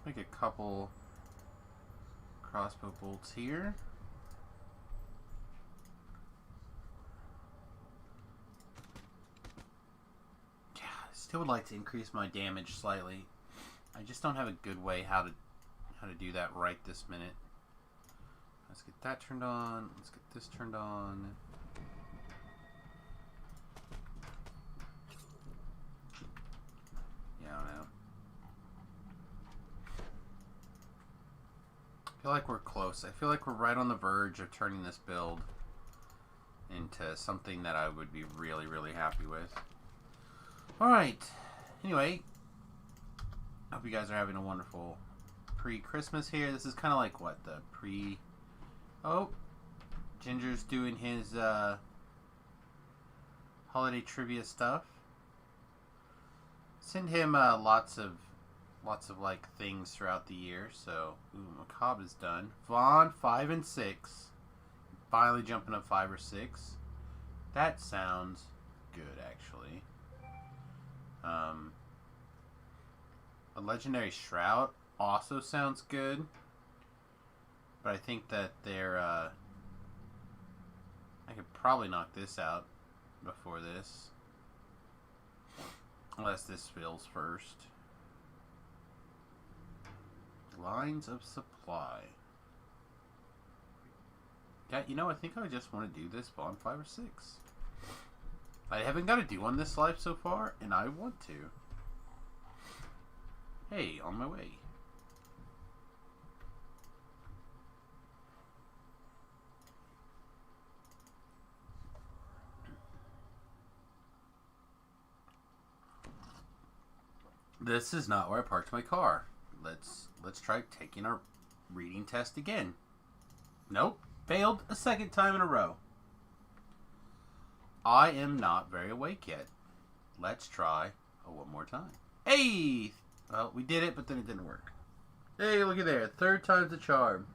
Make a couple crossbow bolts here. Yeah, I still would like to increase my damage slightly. I just don't have a good way how to do that right this minute. Let's get that turned on. Let's get this turned on. Yeah, I don't know. I feel like we're close. I feel like we're right on the verge of turning this build into something that I would be really, really happy with. Alright. Anyway, I hope you guys are having a wonderful pre-Christmas here. This is kind of like what? The pre... Oh, Ginger's doing his holiday trivia stuff. Send him lots of like things throughout the year. So, ooh, Macabre is done. Vaughn 5 and 6, finally jumping up 5 or 6. That sounds good, actually. A Legendary Shroud also sounds good. But I think that they're, I could probably knock this out before this. Unless this fills first. Lines of supply. Yeah, you know, I think I just want to do this Bond 5 or 6. I haven't got to do one this life so far, and I want to. Hey, on my way. This is not where I parked my car. Let's try taking our reading test again. Nope, failed a second time in a row. I am not very awake yet. Let's try one more time. Hey! Well, we did it, but then it didn't work. Hey, look at there. Third time's the charm.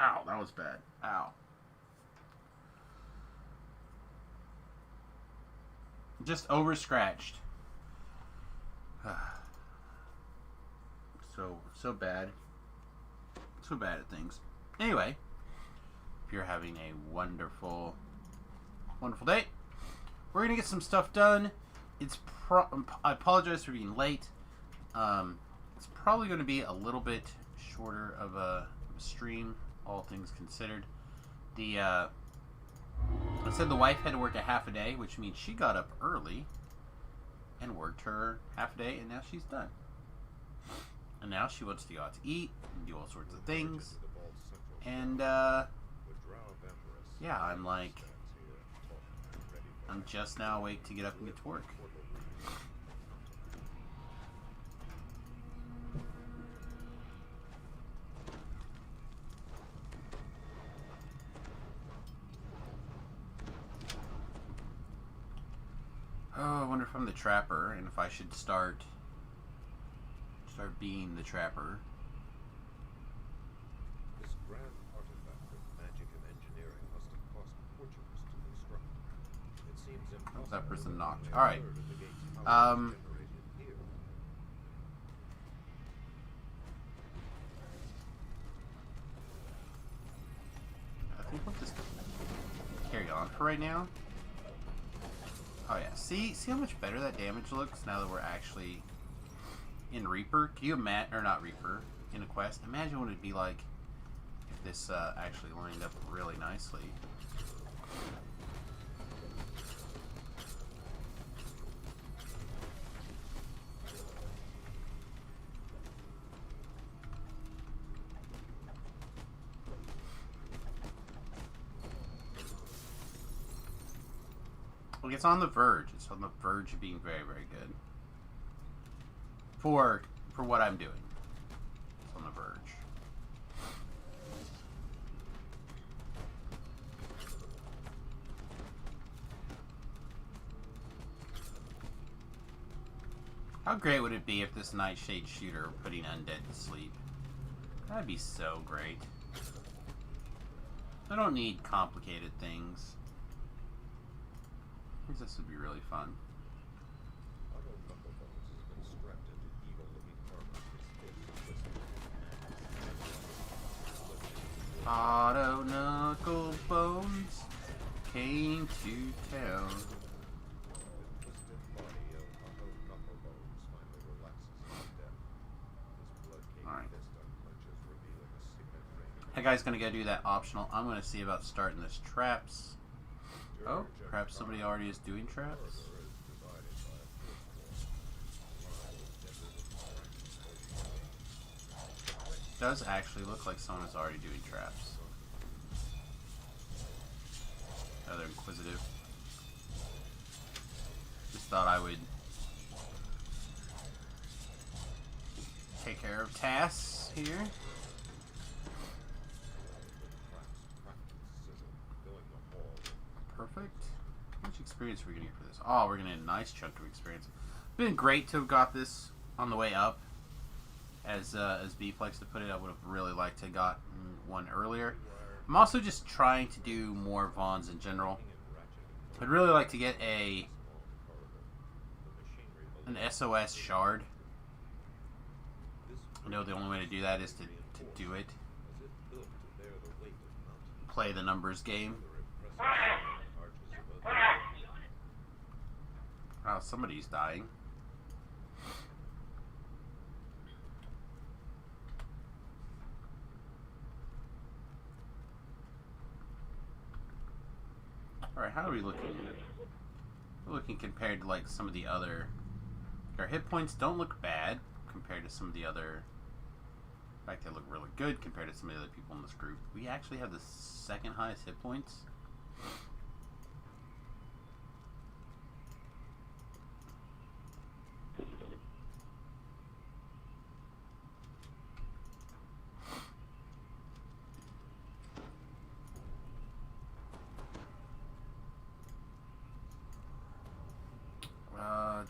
Ow, that was bad. Ow. Just over scratched. So bad. So bad at things. Anyway, if you're having a wonderful day, we're gonna get some stuff done. I apologize for being late. It's probably going to be a little bit shorter of a stream, all things considered. I said the wife had to work a half a day, which means she got up early and worked her half a day, and now she's done. And now she wants to go out to eat and do all sorts of things. And yeah, I'm just now awake to get up and get to work. Oh, I wonder if I'm the trapper and if I should start being the trapper. This grand artifact of magic and engineering must have cost fortunes to construct. It seems impossible. That person knocked. All right. I think we'll just carry on for right now. Oh yeah, see how much better that damage looks now that we're actually in Reaper. Can you imagine, or not Reaper, in a quest? Imagine what it'd be like if this actually lined up really nicely. Like, it's on the verge. It's on the verge of being very, very good. For what I'm doing. It's on the verge. How great would it be if this Nightshade shooter were putting undead to sleep? That'd be so great. I don't need complicated things. I think this would be really fun. Auto Knuckle Bones came to town. The twisted body of Otto Knucklebones finally relaxes his death. His blood-caked Alright. fist unclenches, revealing a signet ring. That guy's gonna go do that optional. I'm gonna see about starting this traps. Oh, perhaps somebody already is doing traps. Does actually look like someone is already doing traps. Oh, they're inquisitive. Just thought I would take care of tasks here. Perfect. How much experience are we gonna get for this? Oh, we're gonna get a nice chunk of experience. Been great to have got this on the way up. As Beef likes to put it, I would have really liked to have gotten one earlier. I'm also just trying to do more Vaughns in general. I'd really like to get an SOS shard. I know the only way to do that is to do it. Play the numbers game. Oh, somebody's dying. Alright, how are we looking? We're looking compared to like some of the other... Our hit points don't look bad compared to some of the other... In fact, they look really good compared to some of the other people in this group. We actually have the second highest hit points.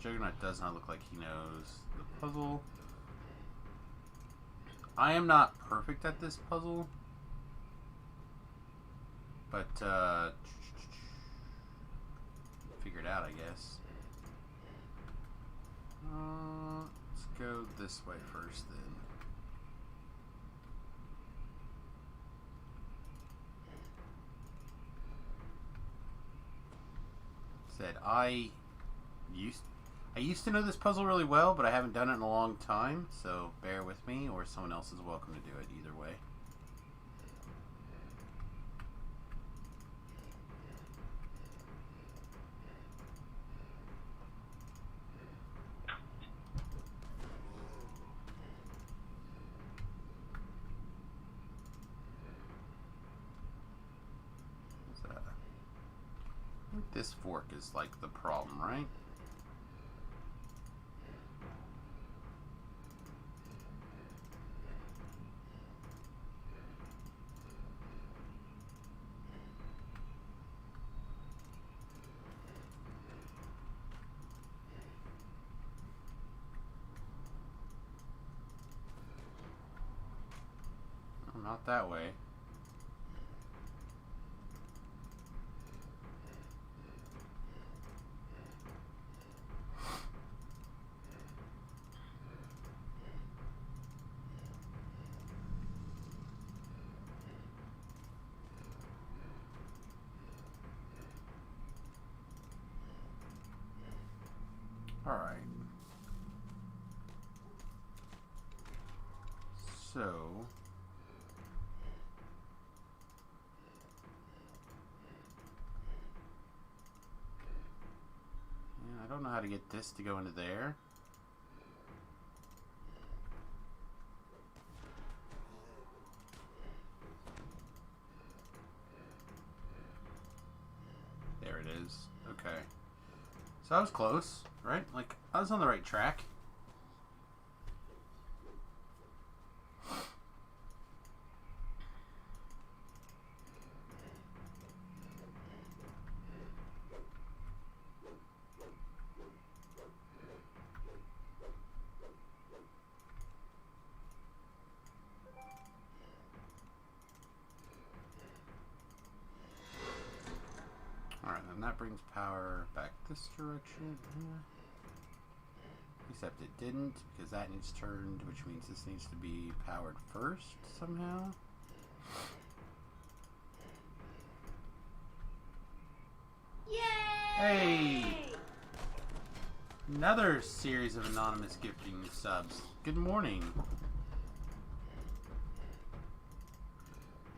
Juggernaut does not look like he knows the puzzle. I am not perfect at this puzzle, but figure it out, I guess. Let's go this way first, then. Said I used to know this puzzle really well, but I haven't done it in a long time, so bear with me, or someone else is welcome to do it either way. What's that? I think this fork is like the problem, right? Not that way. All right. So I don't know how to get this to go into there. There it is. Okay. So I was close, right? Like, I was on the right track. Alright, then that brings power back this direction. Except it didn't, because that needs turned, which means this needs to be powered first somehow. Hey! Another series of anonymous gifting subs. Good morning.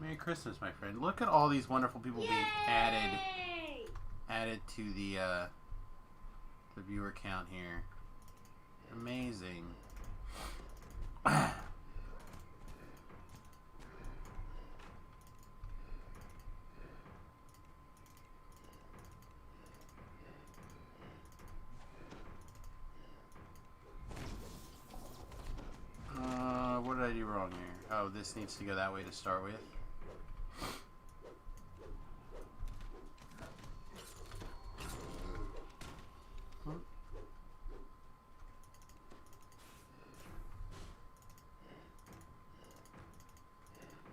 Merry Christmas, my friend. Look at all these wonderful people being added to the viewer count here. Amazing. What did I do wrong here? Oh, this needs to go that way to start with.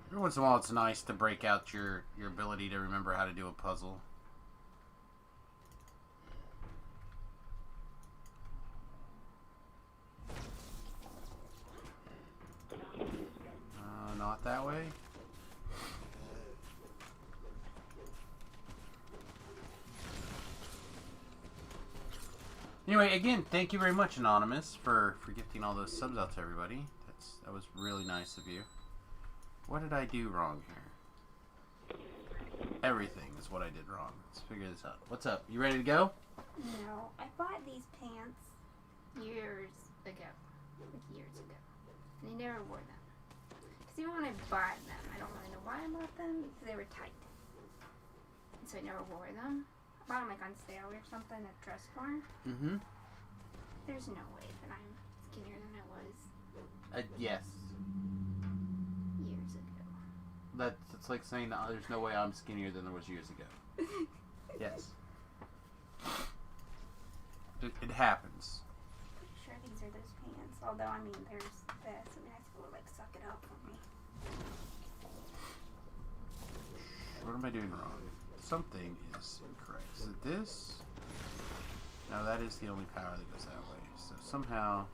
Every once in a while, it's nice to break out your ability to remember how to do a puzzle. Not that way. Anyway, again, thank you very much, Anonymous, for gifting all those subs out to everybody. That was really nice of you. What did I do wrong here? Everything is what I did wrong. Let's figure this out. What's up? You ready to go? No, I bought these pants years ago. Like years ago. And I never wore them. Because even when I bought them, I don't really know why I bought them. Because they were tight. And so I never wore them. I bought them like on sale or something at dress store. Mm-hmm. There's no way that I'm skinnier than I was Yes. years ago. That's like saying that there's no way I'm skinnier than there was years ago. Yes. It happens. Pretty sure these are those pants. Although, I mean, there's this. I mean, I suppose like suck it up for me. What am I doing wrong? Something is incorrect. Is it this? No, that is the only power that goes that way. So somehow...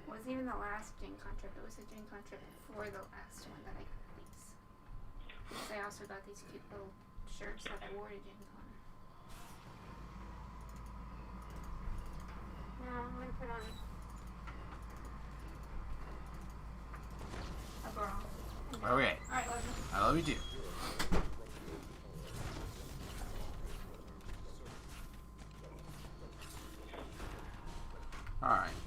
It wasn't even the last Gen Con trip. It was a Gen Con trip before the last one that I got these. Because I also got these cute little shirts that I wore to Gen Con. Now I'm going to put on a bra. Okay. Alright, love you. I love you too. Alright.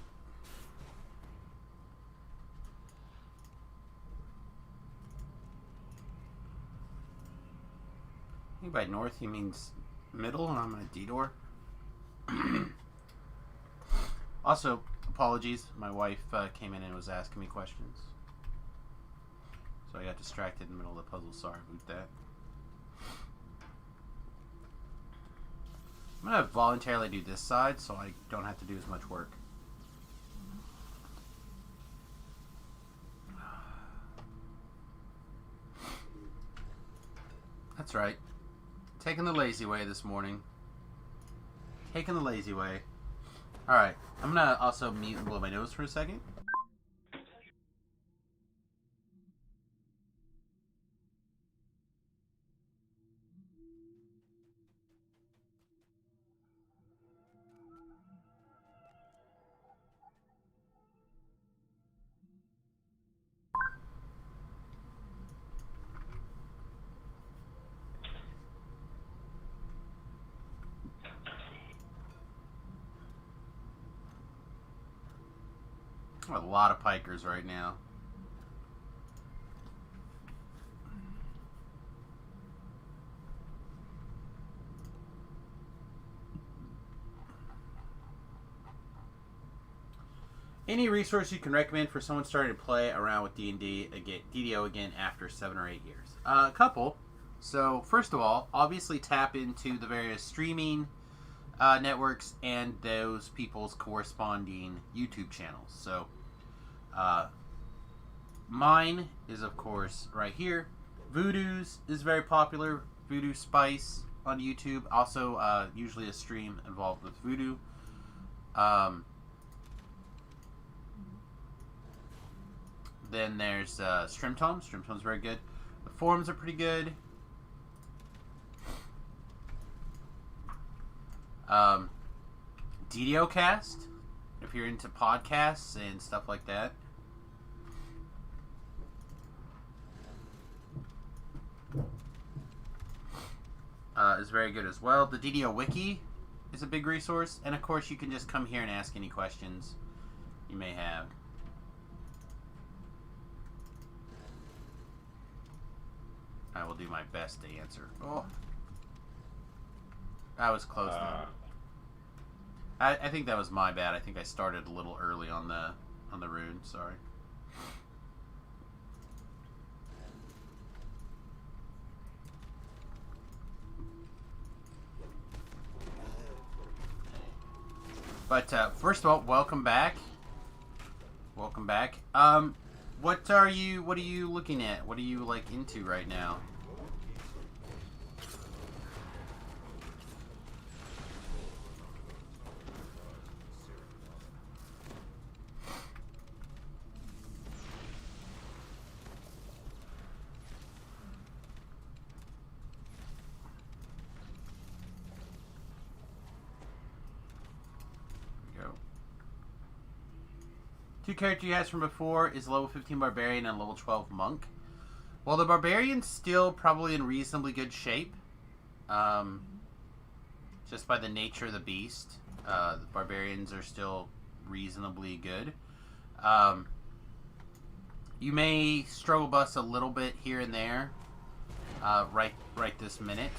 I think by north he means middle, and I'm in a detour. Also, apologies. My wife came in and was asking me questions. So I got distracted in the middle of the puzzle. Sorry about that. I'm going to voluntarily do this side so I don't have to do as much work. That's right. Taking the lazy way this morning. Taking the lazy way. Alright. I'm going to also mute and blow my nose for a second. A lot of pikers right now. Any resource you can recommend for someone starting to play around with D&D again, DDO again after 7 or 8 years? A couple. So first of all, obviously tap into the various streaming networks and those people's corresponding YouTube channels. So mine is of course right here. Voodoo's is very popular. Voodoo Spice on YouTube. Also usually a stream involved with Voodoo. Then there's Strimtom. Strimtom's very good. The forums are pretty good. DDOcast, if you're into podcasts and stuff like that. Is very good as well. The DDO Wiki is a big resource. And of course, you can just come here and ask any questions you may have. I will do my best to answer. Oh, that was close. I think that was my bad. I think I started a little early on the rune. Sorry. But first of all, welcome back. Welcome back. What are you looking at? What are you like into right now? Two character he has from before is level 15 Barbarian and level 12 Monk. Well, the Barbarian's still probably in reasonably good shape. Just by the nature of the beast. The Barbarians are still reasonably good. You may struggle bust a little bit here and there. Right this minute.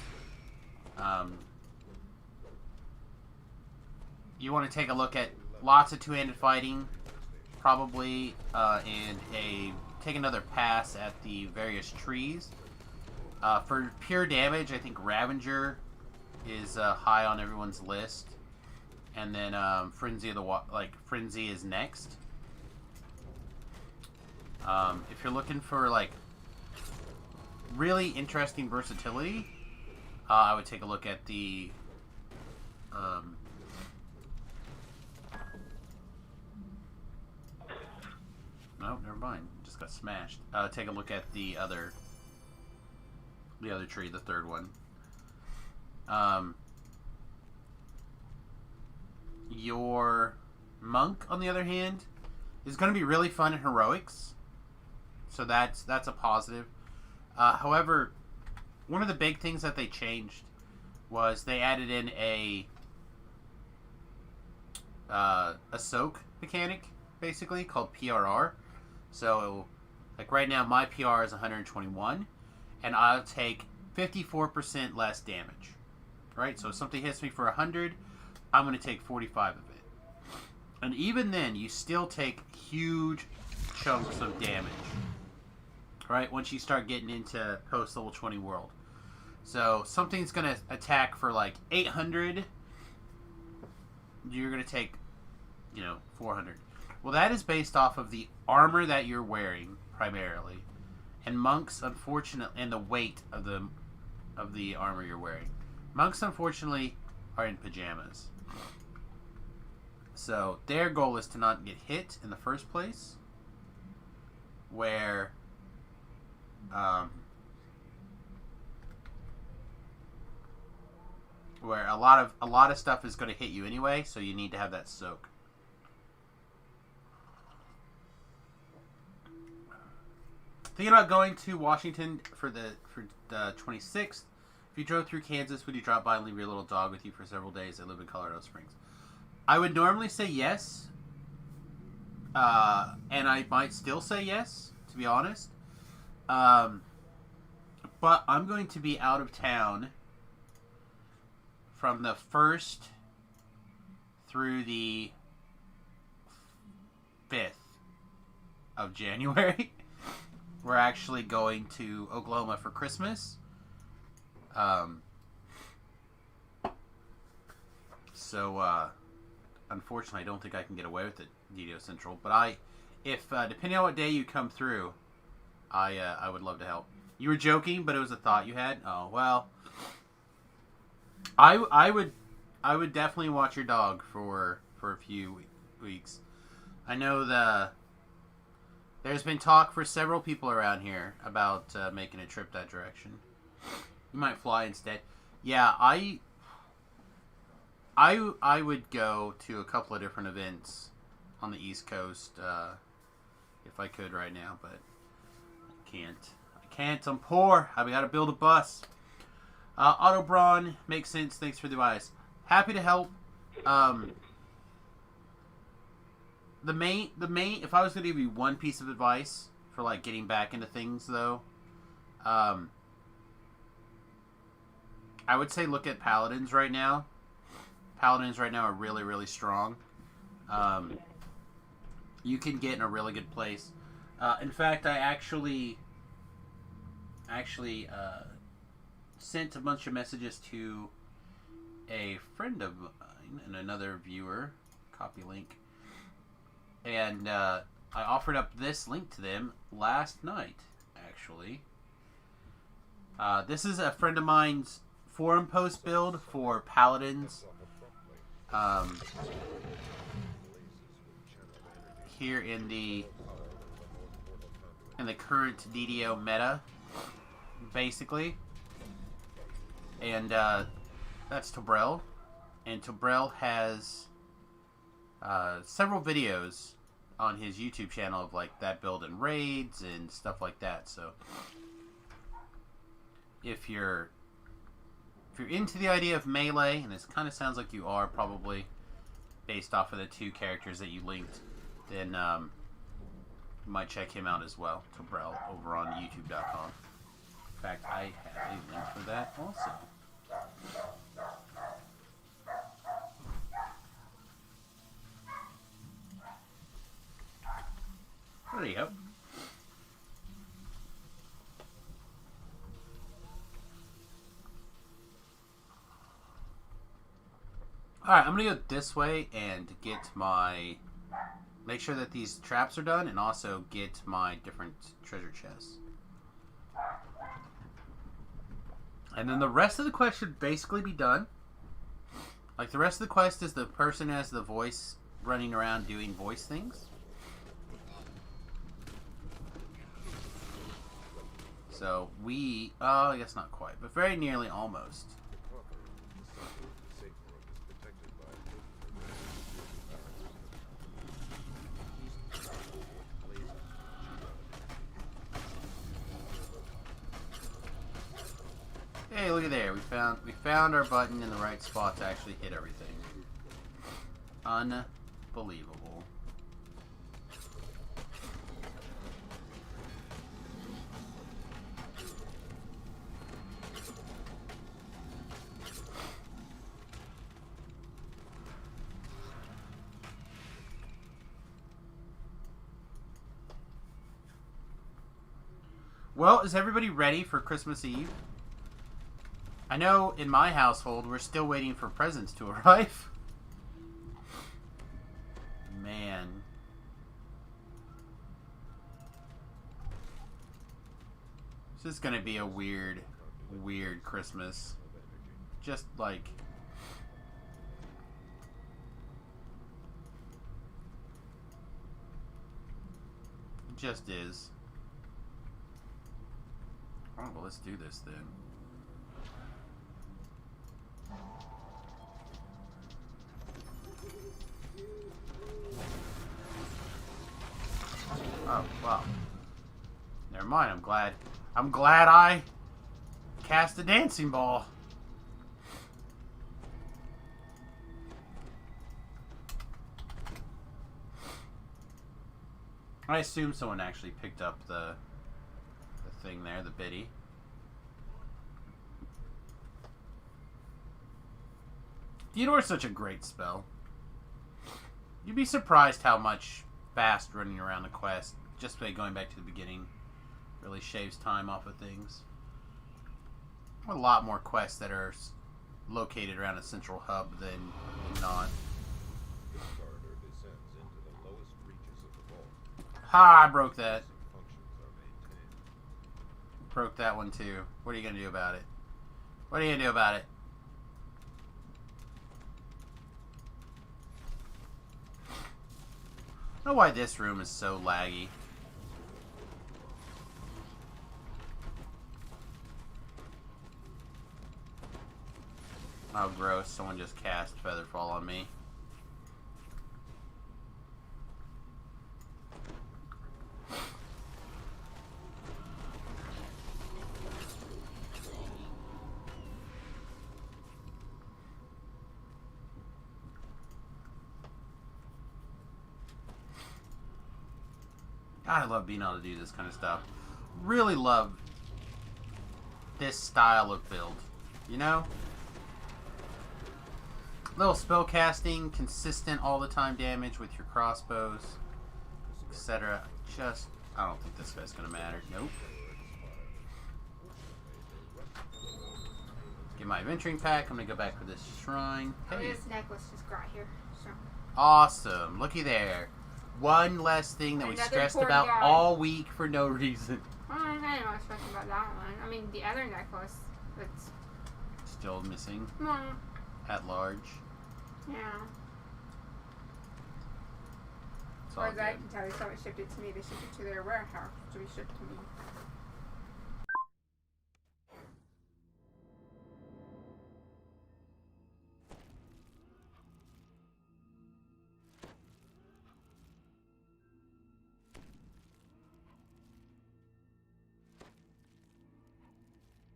You want to take a look at lots of two-handed fighting. Probably, and take another pass at the various trees. For pure damage, I think Ravager is high on everyone's list, and then Frenzy of the Frenzy is next. If you're looking for like really interesting versatility, I would take a look at the no, never mind. Just got smashed. Take a look at the other tree, the third one. Your monk, on the other hand, is going to be really fun in heroics. So that's a positive. However, one of the big things that they changed was they added in a soak mechanic, basically, called PRR. So, like right now, my PR is 121, and I'll take 54% less damage. Right? So if something hits me for 100, I'm going to take 45 of it. And even then, you still take huge chunks of damage. Right? Once you start getting into post-level 20 world. So, something's going to attack for like 800, you're going to take, 400. Well, that is based off of the armor that you're wearing, primarily. And monks, unfortunately, and the weight of the armor you're wearing. Monks, unfortunately, are in pajamas. So, their goal is to not get hit in the first place. Where a lot of stuff is going to hit you anyway, so you need to have that soak. Thinking about going to Washington for the 26th. If you drove through Kansas, would you drop by and leave your little dog with you for several days? I live in Colorado Springs. I would normally say yes. And I might still say yes, to be honest. But I'm going to be out of town from the 1st through the 5th of January. We're actually going to Oklahoma for Christmas. So, unfortunately, I don't think I can get away with it, DDO Central. But if depending on what day you come through, I would love to help. You were joking, but it was a thought you had? Oh, well. I would definitely watch your dog for a few weeks. I know there's been talk for several people around here about making a trip that direction. You might fly instead. Yeah, I would go to a couple of different events on the East Coast if I could right now, but I can't. I can't. I'm poor. I got to build a bus. Autobron makes sense. Thanks for the advice. Happy to help. The main. If I was going to give you one piece of advice for like getting back into things, though, I would say look at Paladins right now. Paladins right now are really, really strong. You can get in a really good place. In fact, I actually sent a bunch of messages to a friend of mine and another viewer, copy link, and I offered up this link to them last night, actually. This is a friend of mine's forum post build for Paladins. Here in the current DDO meta, basically, and that's Tobrel, and Tobrel has several videos on his YouTube channel of like that build and raids and stuff like that. So if you're into the idea of melee, and this kind of sounds like you are probably based off of the two characters that you linked, then you might check him out as well, Tobrel, over on youtube.com. In fact, I have a link for that also. There you go. Alright, I'm going to go this way and get my... Make sure that these traps are done and also get my different treasure chests. And then the rest of the quest should basically be done. Like, the rest of the quest is the person who has the voice running around doing voice things. So, oh, I guess not quite, but very nearly almost. Hey, look at there. We found our button in the right spot to actually hit everything. Unbelievable. Well, is everybody ready for Christmas Eve? I know in my household we're still waiting for presents to arrive. Man. This is gonna be a weird Christmas. Just like... It just is. Oh, well, let's do this then. Oh, wow. Never mind, I'm glad I cast a dancing ball. I assume someone actually picked up the thing there, the biddy. Theodore is such a great spell. You'd be surprised how much fast running around the quest, just by going back to the beginning, really shaves time off of things. A lot more quests that are located around a central hub than not. This corridor descends into the lowest reaches of the vault. Ha! I broke that. Functions are maintained. Broke that one too. What are you gonna do about it? What are you gonna do about it? I don't know why this room is so laggy. Oh, gross. Someone just cast Featherfall on me. I love being able to do this kind of stuff. Really love this style of build. You know? Little spell casting, consistent all the time damage with your crossbows, etc. I don't think this guy's gonna matter. Nope. Get my adventuring pack. I'm gonna go back for this shrine. Hey. This necklace just got here. So. Awesome. Looky there. One less thing that we Another stressed poor about guy. all week for no reason. I didn't want to stress about that one. I mean, the other necklace that's Still missing. well, At large. yeah. It's As all far as I good. can tell, someone shipped it to me. They shipped it to their warehouse to be shipped to me.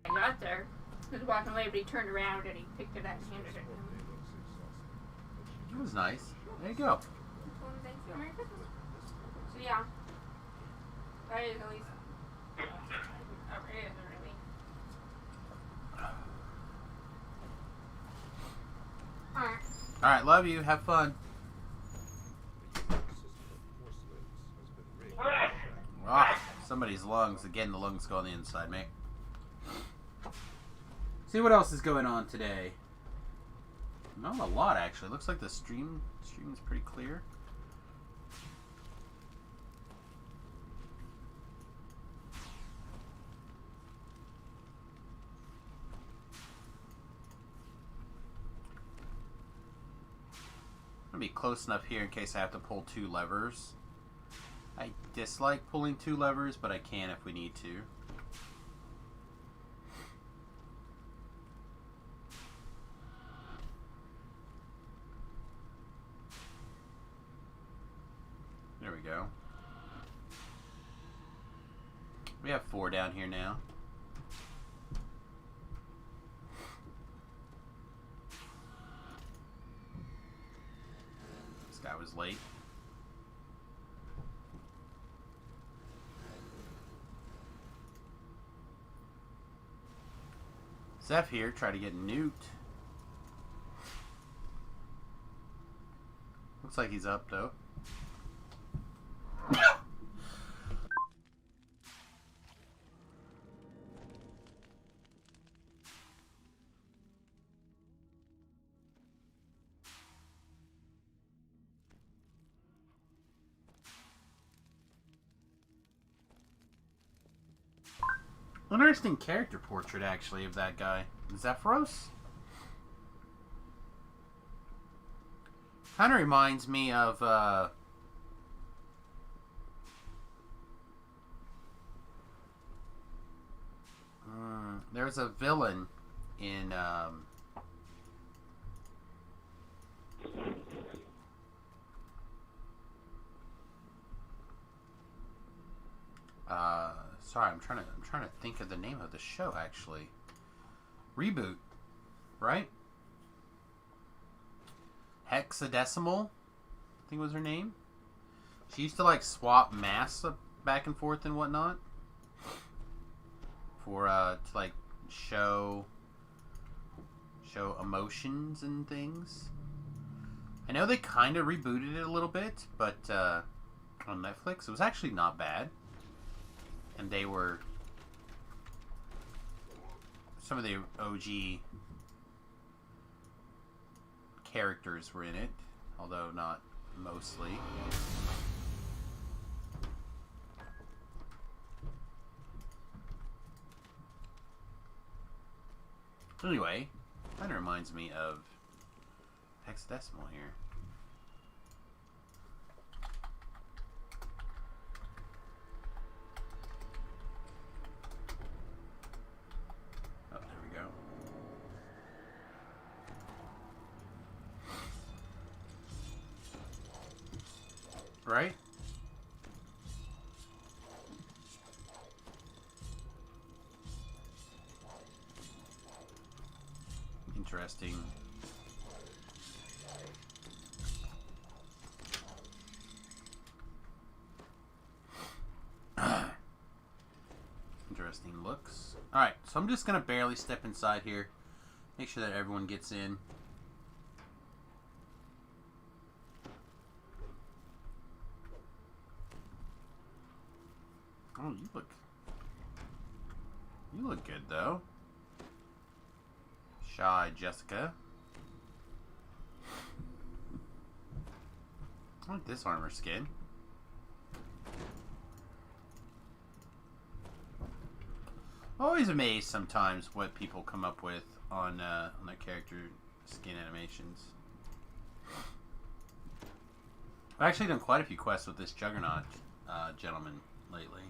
I got there. He was walking away, but he turned around and he picked it up and handed it to him. It was nice. There you go. I told him thank you, Merry Christmas. So yeah, that is at least it is really. Alright. Alright, love you. Have fun. Ah, somebody's lungs. Again, the lungs go on the inside, mate. See what else is going on today. Not a lot, actually. Looks like the stream is pretty clear. I'm gonna be close enough here in case I have to pull 2 levers. I dislike pulling 2 levers, but I can if we need to. There we go. We have 4 down here now. This guy was late. Zeph here, try to get nuked. Looks like he's up though. Interesting character portrait, actually, of that guy. Zephyros? Kind of reminds me of, there's a villain in, sorry, I'm trying to think of the name of the show, actually. Reboot, right? Hexadecimal, I think was her name. She used to like swap masks back and forth and whatnot for to like show emotions and things. I know they kind of rebooted it a little bit, but on Netflix it was actually not bad. And they were some of the OG characters were in it, although not mostly. Anyway, kind of reminds me of Hexadecimal here. Oh, there we go. Right? Interesting. Interesting looks. Alright, so I'm just going to barely step inside here. Make sure that everyone gets in. Oh, you look good, though. Shy Jessica. I like this armor skin. Always amazed sometimes what people come up with on their character skin animations. I've actually done quite a few quests with this Juggernaut gentleman lately.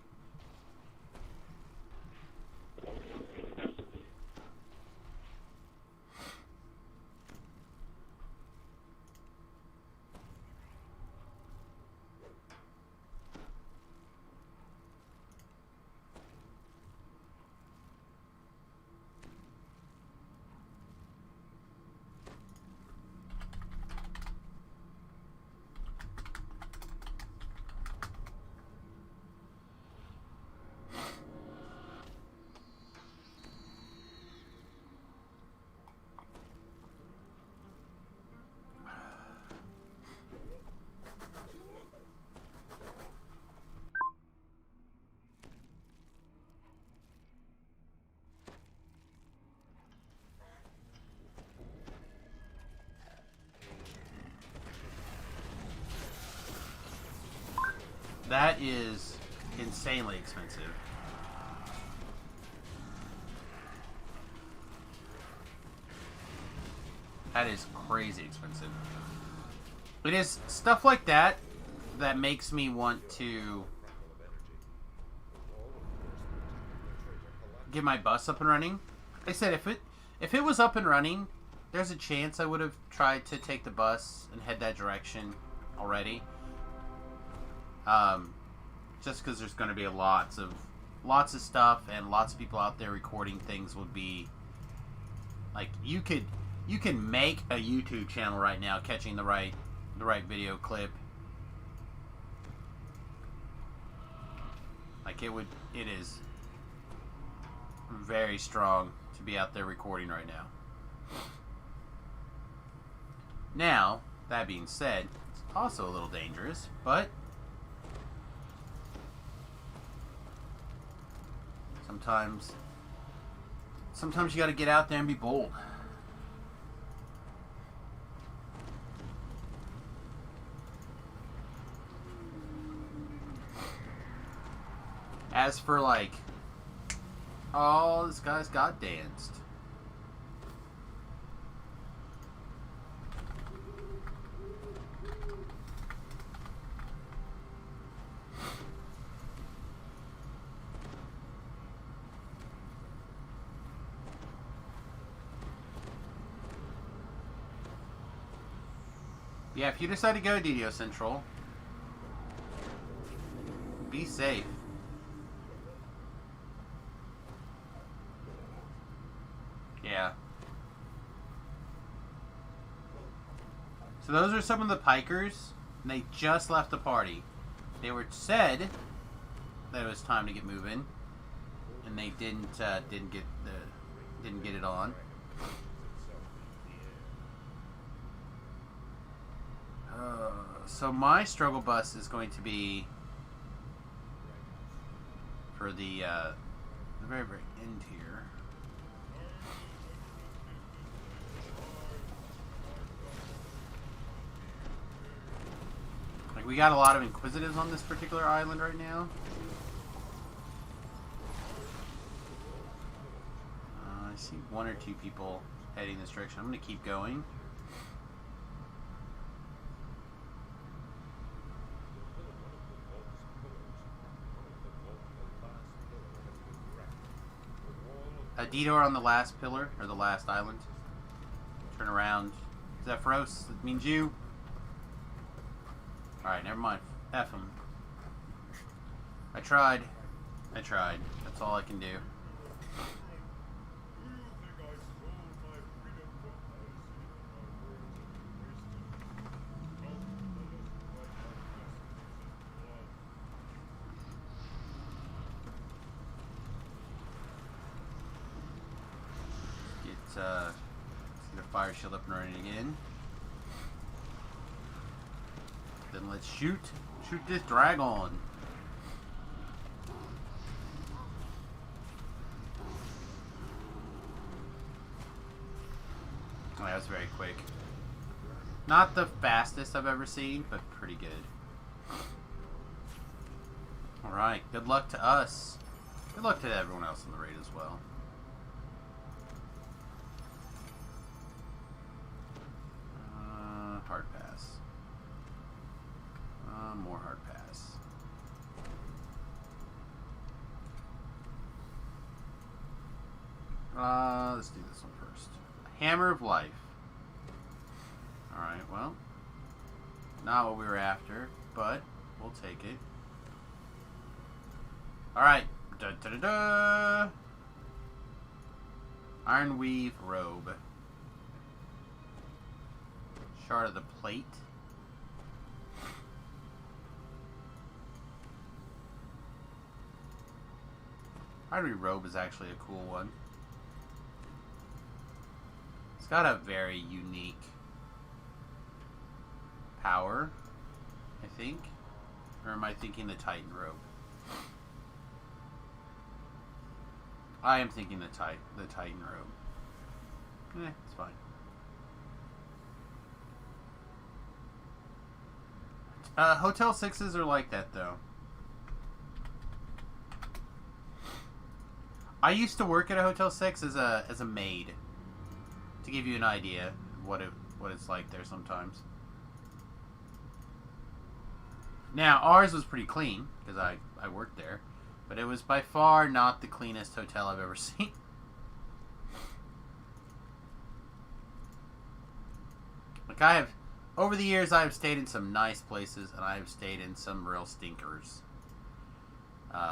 That is insanely expensive. That is crazy expensive. It is stuff like that that makes me want to get my bus up and running. Like I said, if it was up and running, there's a chance I would have tried to take the bus and head that direction already. Just because there's going to be lots of stuff and lots of people out there recording things would be like you can make a YouTube channel right now catching the right video clip. Like it is very strong to be out there recording right now. Now, that being said, it's also a little dangerous, but sometimes you got to get out there and be bold. As for like, oh, this guy's got danced. Yeah, if you decide to go to DDO Central, be safe. Yeah. So those are some of the pikers, and they just left the party. They were said that it was time to get moving, and they didn't get it on. So my struggle bus is going to be for the very, very end here. Like, we got a lot of Inquisitives on this particular island right now. I see one or two people heading this direction. I'm going to keep going. A detour on the last pillar, or the last island. Turn around. Zephyros, that means you. Alright, never mind. F them. I tried. I tried. That's all I can do. Let's get a fire shield up and running again. Then let's shoot this dragon. Oh, that was very quick. Not the fastest I've ever seen, but pretty good. Alright, good luck to us. Good luck to everyone else in the raid as well. Hard pass. More hard pass. Let's do this one first. Hammer of Life. Alright, well. Not what we were after, but we'll take it. Alright. Da da da da! Iron Weave Robe. Shard of the Plate. Iron Weave Robe is actually a cool one. It's got a very unique power, I think. Or am I thinking the Titan Robe? I am thinking the Titan Robe. It's fine. Hotel 6s are like that, though. I used to work at a Hotel 6 as a maid, to give you an idea of what it's like there sometimes. Now, ours was pretty clean, because I worked there, but it was by far not the cleanest hotel I've ever seen. Like, over the years, I have stayed in some nice places, and I have stayed in some real stinkers.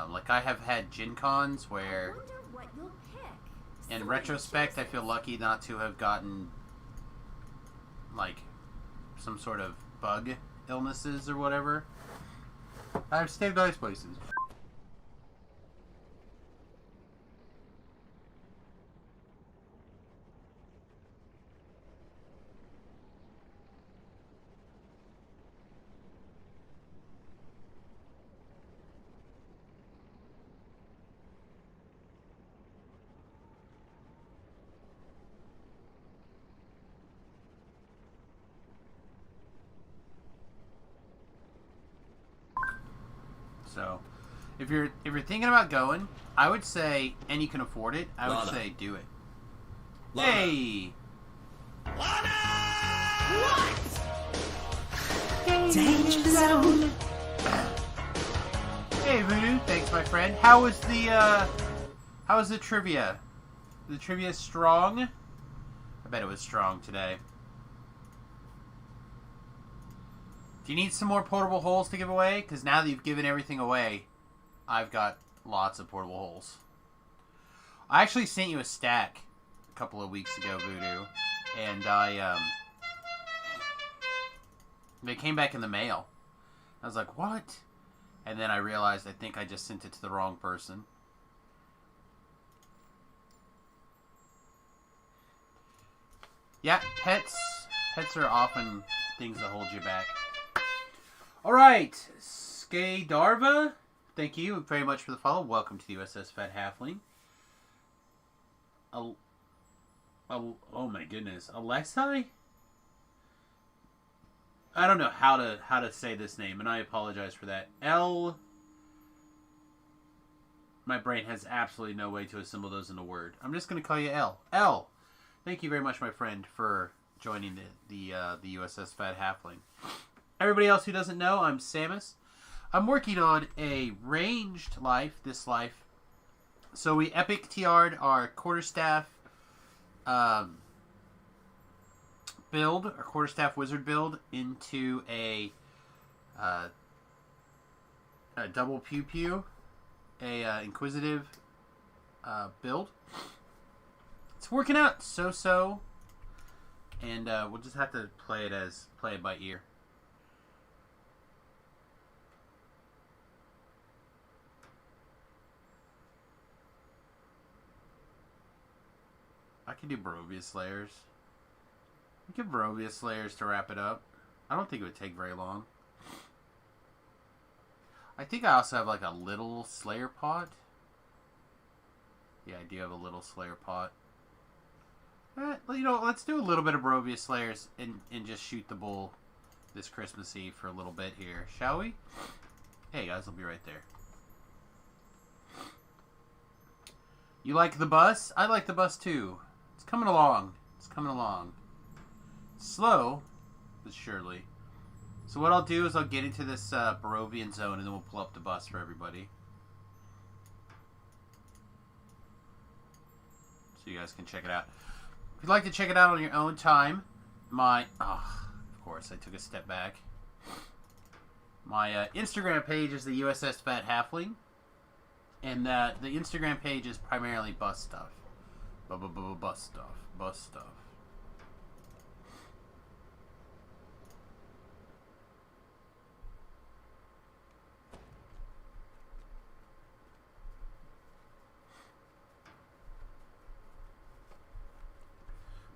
Like, I have had Gen Cons where, in retrospect, I feel lucky not to have gotten, like, some sort of bug illnesses or whatever. I've stayed in nice places. So, if you're thinking about going, I would say, and you can afford it, I would say do it. Lana. Hey! Lana! What? Danger Zone! Hey, Voodoo, thanks, my friend. How was the trivia? The trivia strong? I bet it was strong today. Do you need some more portable holes to give away? Because now that you've given everything away, I've got lots of portable holes. I actually sent you a stack a couple of weeks ago, Voodoo. And they came back in the mail. I was like, what? And then I realized I think I just sent it to the wrong person. Yeah, pets are often things that hold you back. Alright, Skadarva, thank you very much for the follow. Welcome to the USS Fat Halfling. Oh my goodness, Alexei? I don't know how to say this name, and I apologize for that. My brain has absolutely no way to assemble those in a word. I'm just going to call you L. L, thank you very much, my friend, for joining the USS Fat Halfling. Everybody else who doesn't know, I'm Samus. I'm working on a ranged life, this life. So we epic TR'd our quarterstaff build, our quarterstaff wizard build, into a a double pew pew, a inquisitive build. It's working out so, and we'll just have to play it by ear. I can do Barovia Slayers. We can Barovia Slayers to wrap it up. I don't think it would take very long. I think I also have like a little Slayer pot. Yeah, I do have a little Slayer pot. You know, let's do a little bit of Barovia Slayers and just shoot the bull this Christmas Eve for a little bit here, shall we? Hey guys, I'll be right there. You like the bus? I like the bus too. It's coming along. It's coming along. Slow, but surely. So what I'll do is I'll get into this Barovian zone and then we'll pull up the bus for everybody. So you guys can check it out. If you'd like to check it out on your own time, of course I took a step back. My Instagram page is the USS Fat Halfling. And the Instagram page is primarily bus stuff. Bus stuff. Bus stuff.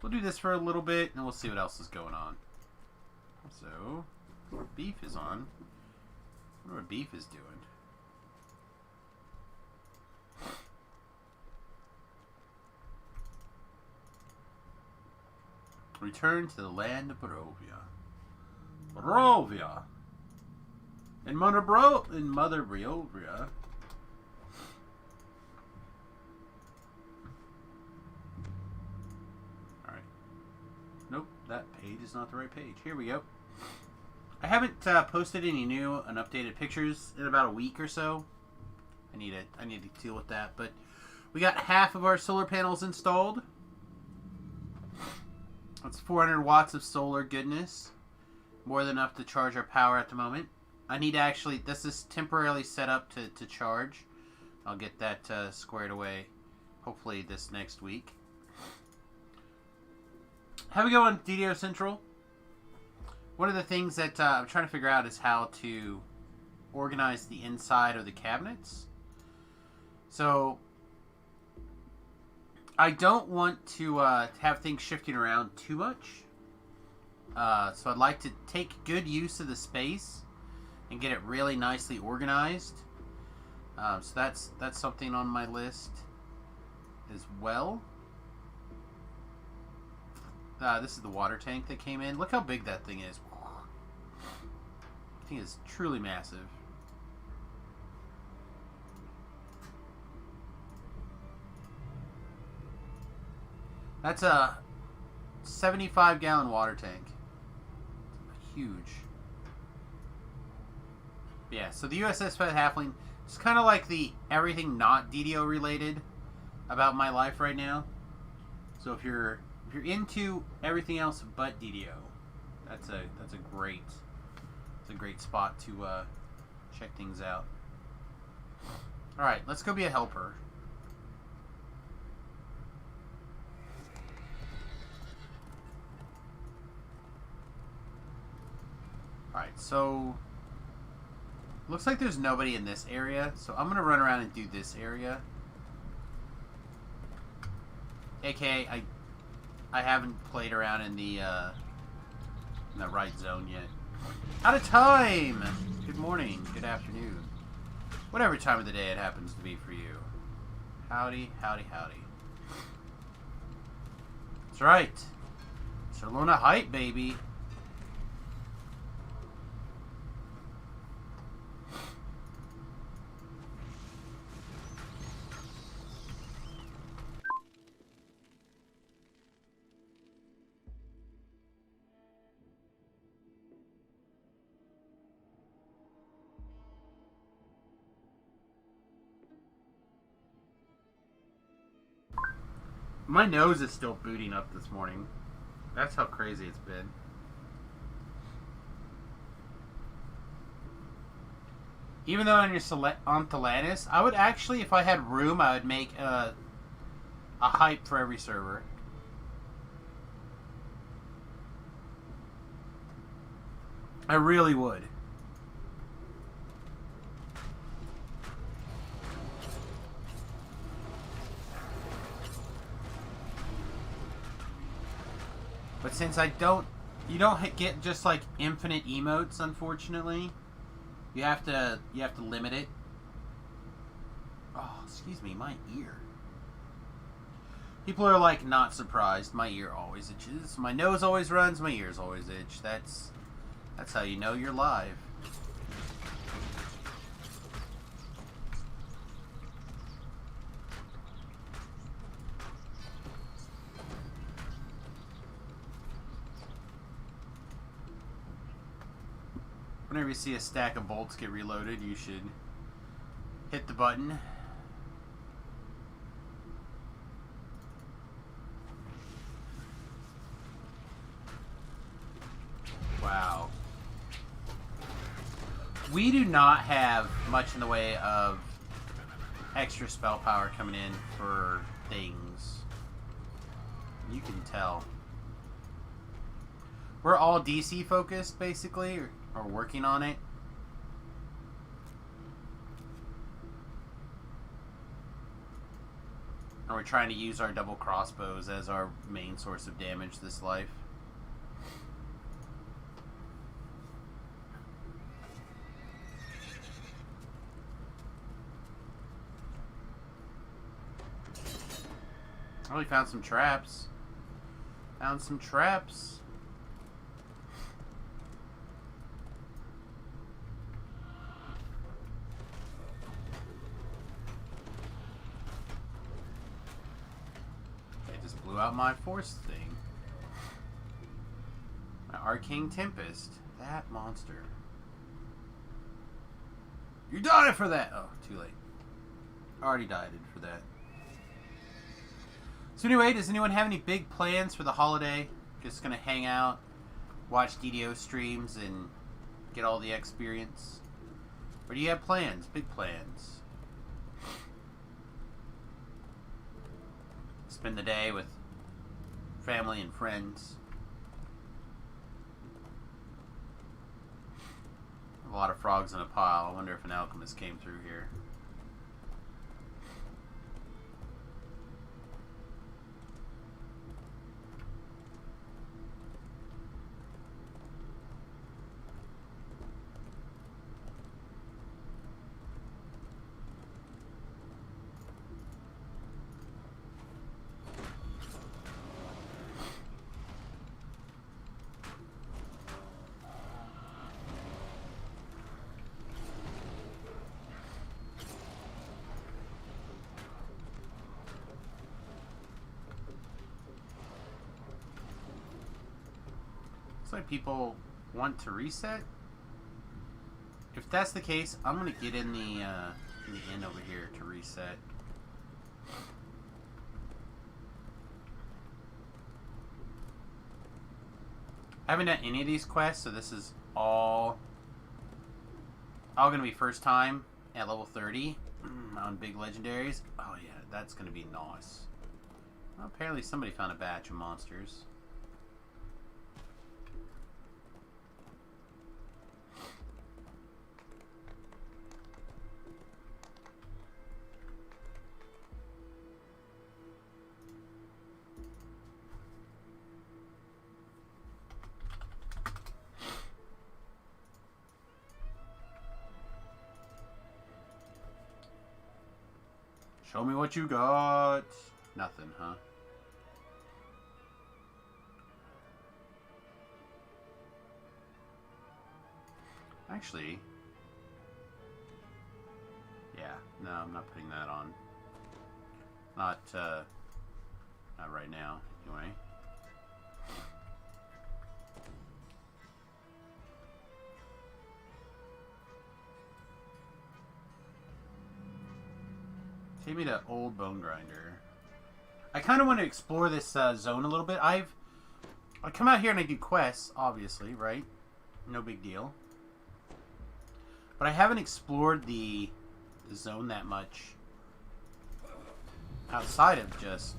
We'll do this for a little bit, and we'll see what else is going on. So, Beef is on. I wonder what Beef is doing. Return to the land of Barovia. Barovia! In Mother Barovia. Alright. Nope, that page is not the right page. Here we go. I haven't posted any new and updated pictures in about a week or so. I need to deal with that, but we got half of our solar panels installed. That's 400 watts of solar goodness. More than enough to charge our power at the moment. I need to actually... This is temporarily set up to charge. I'll get that squared away hopefully this next week. How we go on DDO Central? One of the things that I'm trying to figure out is how to organize the inside of the cabinets. So... I don't want to have things shifting around too much. So I'd like to take good use of the space and get it really nicely organized. So that's something on my list as well. This is the water tank that came in. Look how big that thing is. The thing is truly massive. That's a 75-gallon water tank. Huge. Yeah, so the USS Fat Halfling is kind of like the everything not DDO related about my life right now. So if you're into everything else but DDO, that's a great spot to check things out. All right, let's go be a helper. Alright, so looks like there's nobody in this area, so I'm gonna run around and do this area. AKA, I haven't played around in the right zone yet. Out of time! Good morning, good afternoon. Whatever time of the day it happens to be for you. Howdy, howdy, howdy. That's right. Shalona Height, baby. My nose is still booting up this morning. That's how crazy it's been. Even though on Thelantis, I would actually, if I had room, I would make a hype for every server. I really would. But since you don't get just like infinite emotes, unfortunately. You have to limit it. Oh, excuse me, my ear. People are like not surprised. My ear always itches. My nose always runs. My ears always itch. That's how you know you're live. Whenever you see a stack of bolts get reloaded, you should hit the button. Wow. We do not have much in the way of extra spell power coming in for things. You can tell. We're all DC focused, basically, or working on it. And we're trying to use our double crossbows as our main source of damage this life. Oh, we found some traps. Found some traps. It just blew out my force thing. My Arcane Tempest. That monster. You died for that! Oh, too late. Already died for that. So anyway, does anyone have any big plans for the holiday? Just gonna hang out, watch DDO streams, and get all the experience? Or do you have plans? Big plans? Spend the day with family and friends. A lot of frogs in a pile. I wonder if an alchemist came through here. Looks like people want to reset. If that's the case, I'm gonna get in the inn over here to reset. I haven't done any of these quests, so this is all gonna be first time at level 30 on big legendaries. Oh yeah, that's gonna be nice. Well, apparently somebody found a batch of monsters. Show me what you got. Nothing, huh? Actually, yeah, no, I'm not putting that on. Not right now, anyway. Take me to Old Bone Grinder. I kind of want to explore this zone a little bit. I come out here and I do quests, obviously, right? No big deal. But I haven't explored the zone that much outside of just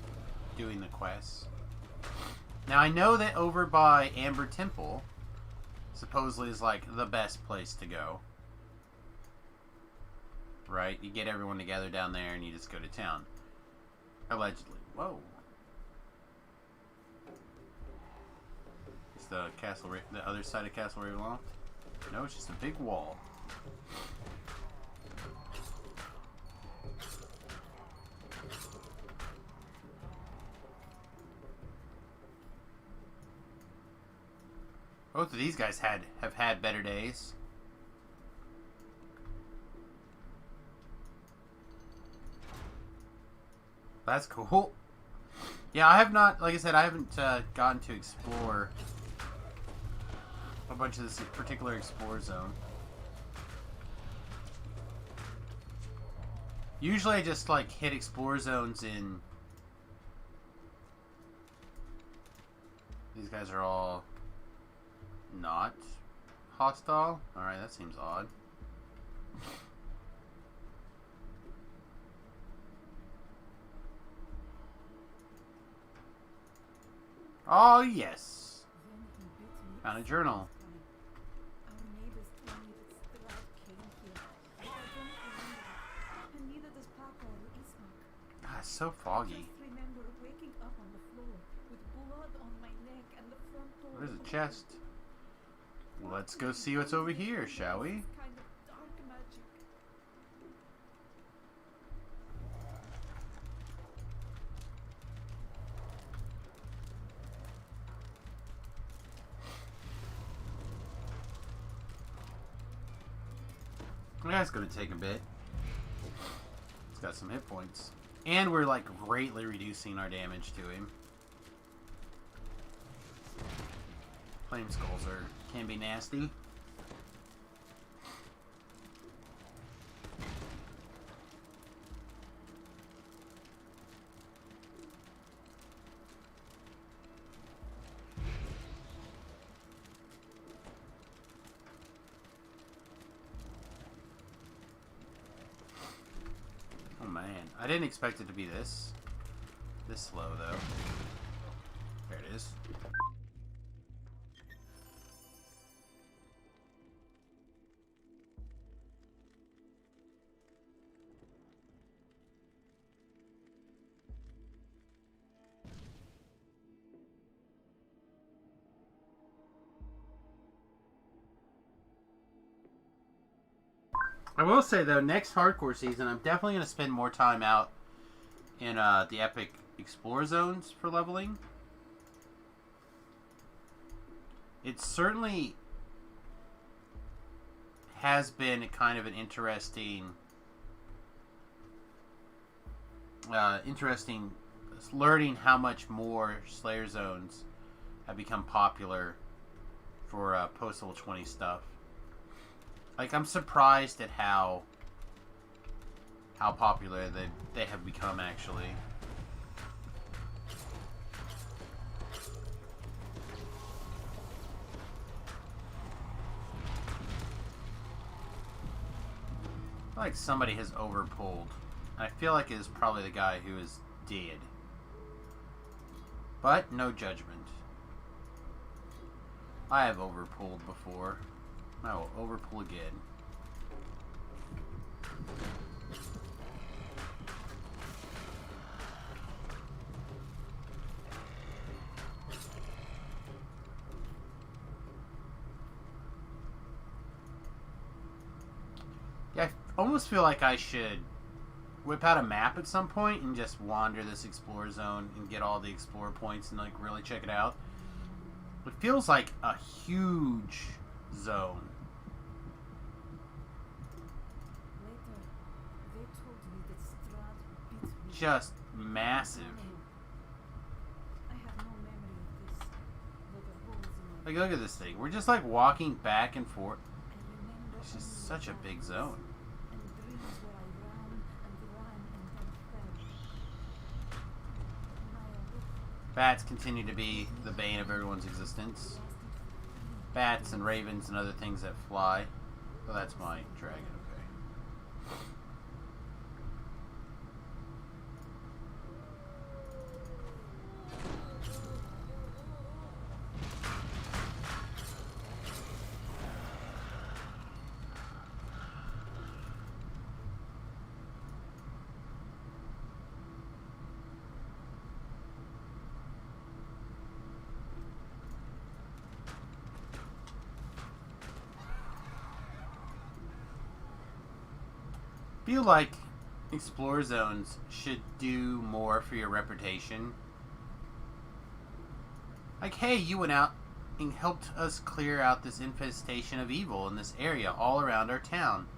doing the quests. Now I know that over by Amber Temple supposedly is like the best place to go. Right? You get everyone together down there and you just go to town. Allegedly. Whoa. Is the castle, the other side of Castle Ravenloft? No, it's just a big wall. Both of these guys have had better days. That's cool. Yeah, I have not, like I said, I haven't gotten to explore a bunch of this particular explore zone. Usually I just like hit explore zones in... These guys are all not hostile? Alright, that seems odd. Oh, yes. Found a journal. Ah, it's so foggy. There's a chest. Let's go see what's over here, shall we? That's gonna take a bit. It's got some hit points. And we're like greatly reducing our damage to him. Flame skulls can be nasty. Oh man, I didn't expect it to be this slow though. There it is. I will say though, next hardcore season, I'm definitely going to spend more time out in the epic explore zones for leveling. It certainly has been kind of an interesting learning how much more Slayer zones have become popular for post-level 20 stuff. Like, I'm surprised at how popular they have become, actually. I feel like somebody has overpulled. I feel like it is probably the guy who is dead. But, no judgment. I have overpulled before. I will overpull again. Yeah, I almost feel like I should whip out a map at some point and just wander this explore zone and get all the explore points and like really check it out. It feels like a huge zone. Just massive. Like, look at this thing. We're just like walking back and forth. It's just such a big zone. Bats continue to be the bane of everyone's existence. Bats and ravens and other things that fly. Well, that's my dragon, okay. Feel like Explore Zones should do more for your reputation. Like, hey, you went out and helped us clear out this infestation of evil in this area all around our town.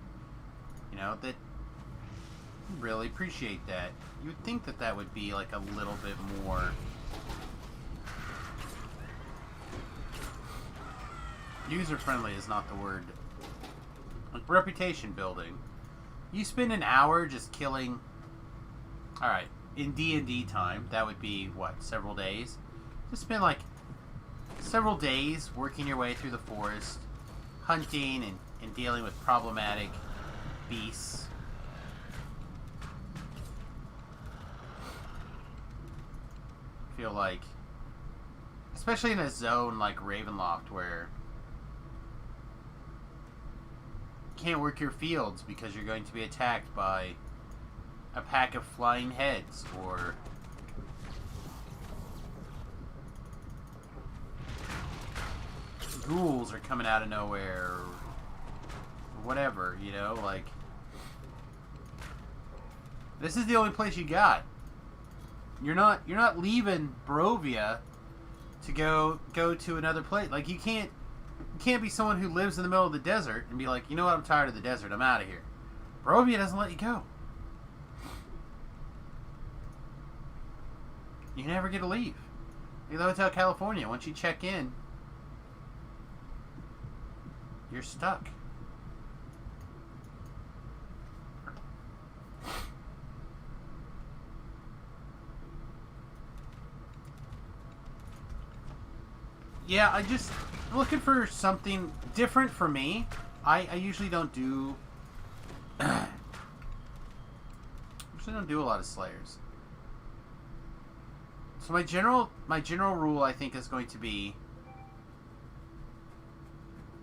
You know, that really appreciate that. You would think that that would be like a little bit more user-friendly is not the word. Like, reputation building. You spend an hour just killing... Alright, in D&D time, that would be, what, several days? Just spend, like, several days working your way through the forest, hunting and dealing with problematic beasts. I feel like... Especially in a zone like Ravenloft, where... can't work your fields because you're going to be attacked by a pack of flying heads, or ghouls are coming out of nowhere, or whatever, you know, like, this is the only place you got. You're not leaving Barovia to go to another place. Like, you can't be someone who lives in the middle of the desert and be like, you know what, I'm tired of the desert, I'm out of here. Barovia doesn't let you go. You never get to leave. Like the Hotel California, once you check in, you're stuck. Yeah, I'm looking for something different for me. I usually don't do... usually don't do a lot of Slayers. So my general rule, I think, is going to be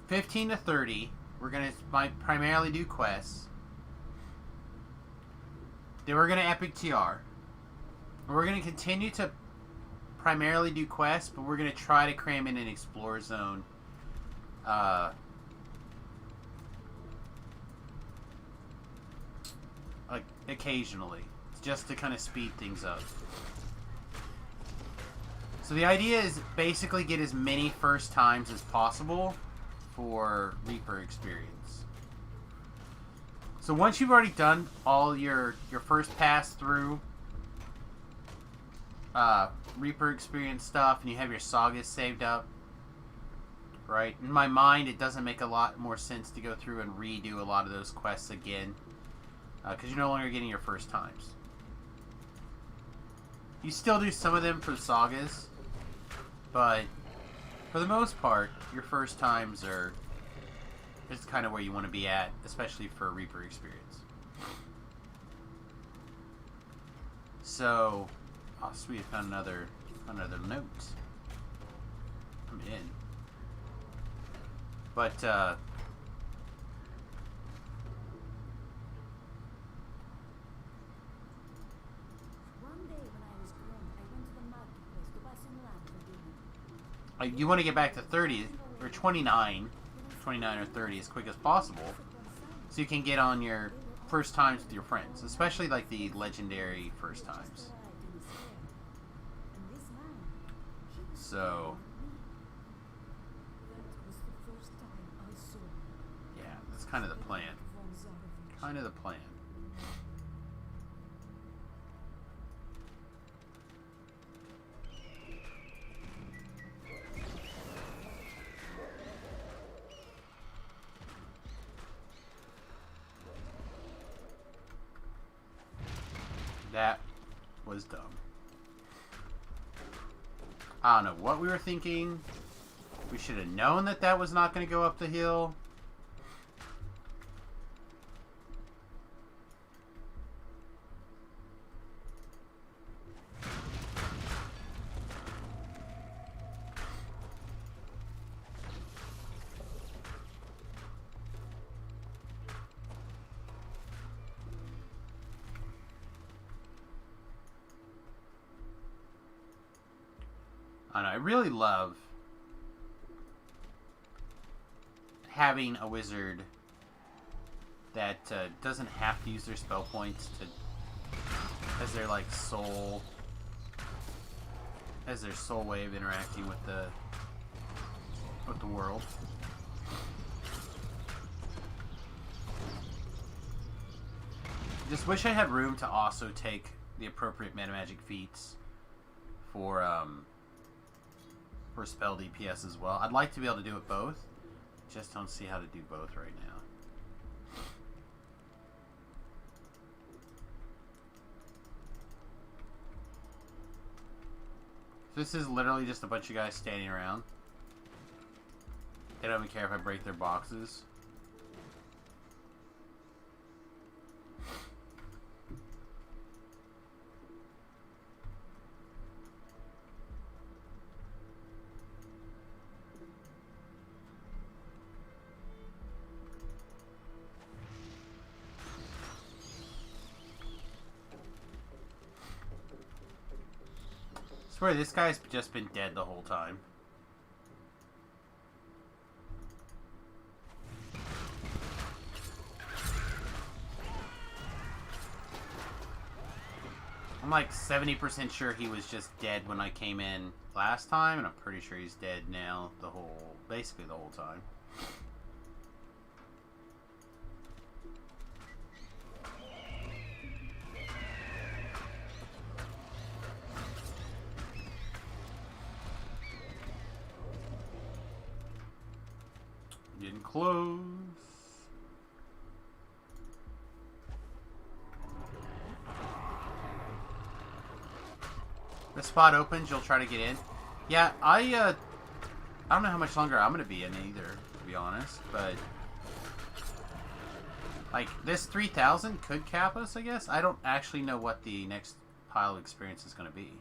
15 to 30. We're going to primarily do quests. Then we're going to Epic TR. We're going to continue to primarily do quests, but we're going to try to cram in an Explore Zone. Like, occasionally. Just to kind of speed things up. So the idea is basically get as many first times as possible for Reaper experience. So once you've already done all your first pass through Reaper experience stuff, and you have your sagas saved up, right? In my mind, it doesn't make a lot more sense to go through and redo a lot of those quests again, because you're no longer getting your first times. You still do some of them for the sagas, but for the most part, your first times is kind of where you want to be at, especially for Reaper experience. So, oh sweet, I found another note. I'm in. But, you want to get back to 30 or 29 or 30 as quick as possible, so you can get on your first times with your friends, especially like the legendary first times. So, yeah, that's kind of the plan. Kind of the plan. That was dumb. I don't know what we were thinking. We should have known that that was not going to go up the hill. I know, I really love having a wizard that doesn't have to use their spell points to as their like soul way of interacting with the world. Just wish I had room to also take the appropriate mana magic feats for spell DPS as well. I'd like to be able to do it both. Just don't see how to do both right now. So this is literally just a bunch of guys standing around. They don't even care if I break their boxes. I swear this guy's just been dead the whole time. I'm like 70% sure he was just dead when I came in last time, and I'm pretty sure he's dead now basically the whole time. Getting close. The spot opens, you'll try to get in. Yeah, I don't know how much longer I'm gonna be in either, to be honest, but like this 3,000 could cap us, I guess. I don't actually know what the next pile of experience is gonna be.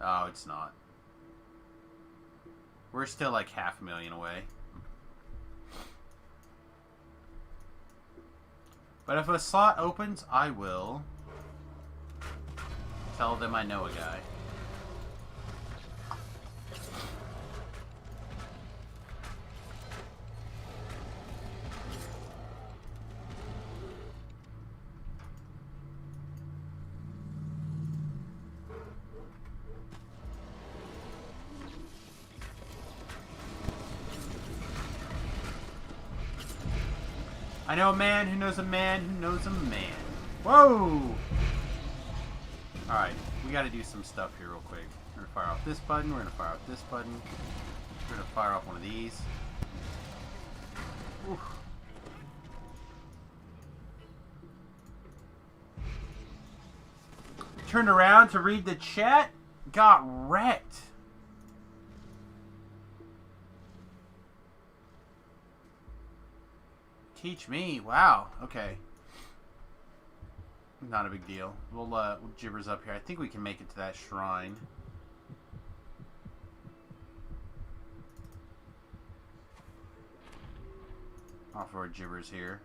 Oh, it's not. We're still like 500,000 away. But if a slot opens, I will tell them I know a guy. I know a man who knows a man who knows a man. Whoa! Alright, we gotta do some stuff here real quick. We're gonna fire off this button, we're gonna fire off this button. We're gonna fire off one of these. Oof. Turned around to read the chat, got wrecked. Teach me. Wow. Okay. Not a big deal. We'll gibbers up here. I think we can make it to that shrine. Off our gibbers here.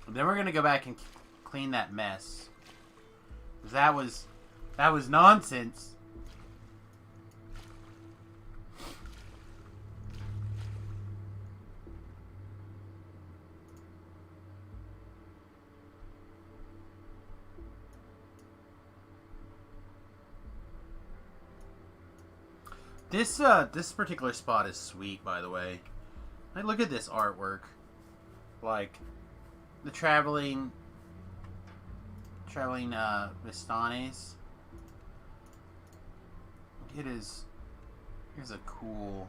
And then we're gonna go back and clean that mess. That was nonsense. This particular spot is sweet, by the way. Like, look at this artwork. Like the traveling Vistanes. It is. Here's a cool.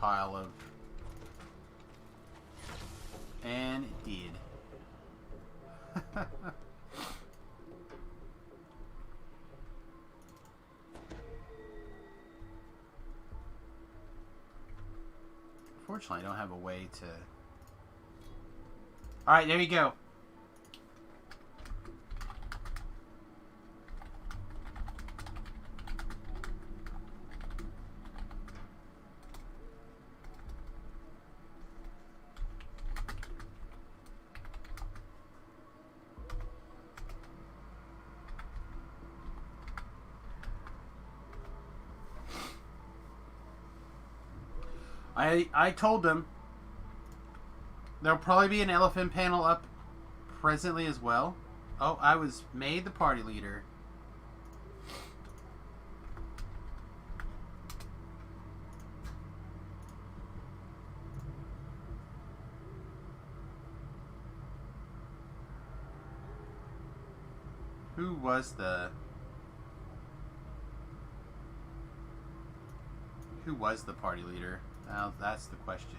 Pile of. And it did. Unfortunately, I don't have a way to... Alright, there we go. I told them there'll probably be an elephant panel up presently as well. Oh, I was made the party leader. Who was the party leader? Well, that's the question.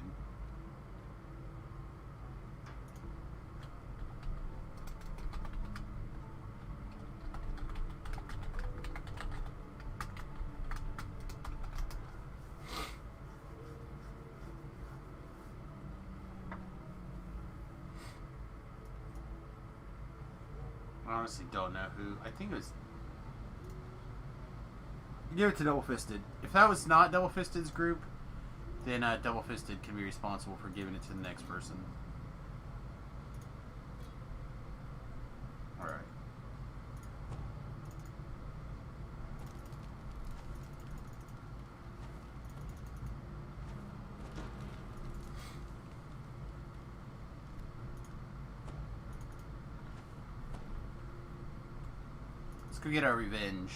I honestly don't know who. I think it was. Give it to Double Fisted. If that was not Double Fisted's group, then Double Fisted can be responsible for giving it to the next person. Alright. Let's go get our revenge.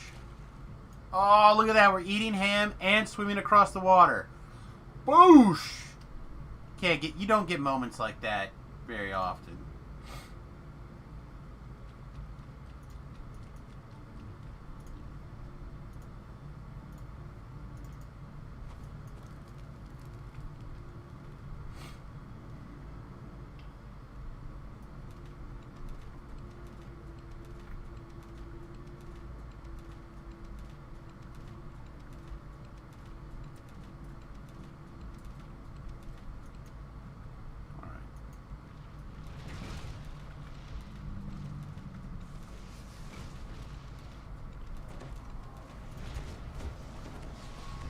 Oh, look at that. We're eating ham and swimming across the water. Boosh! You don't get moments like that very often.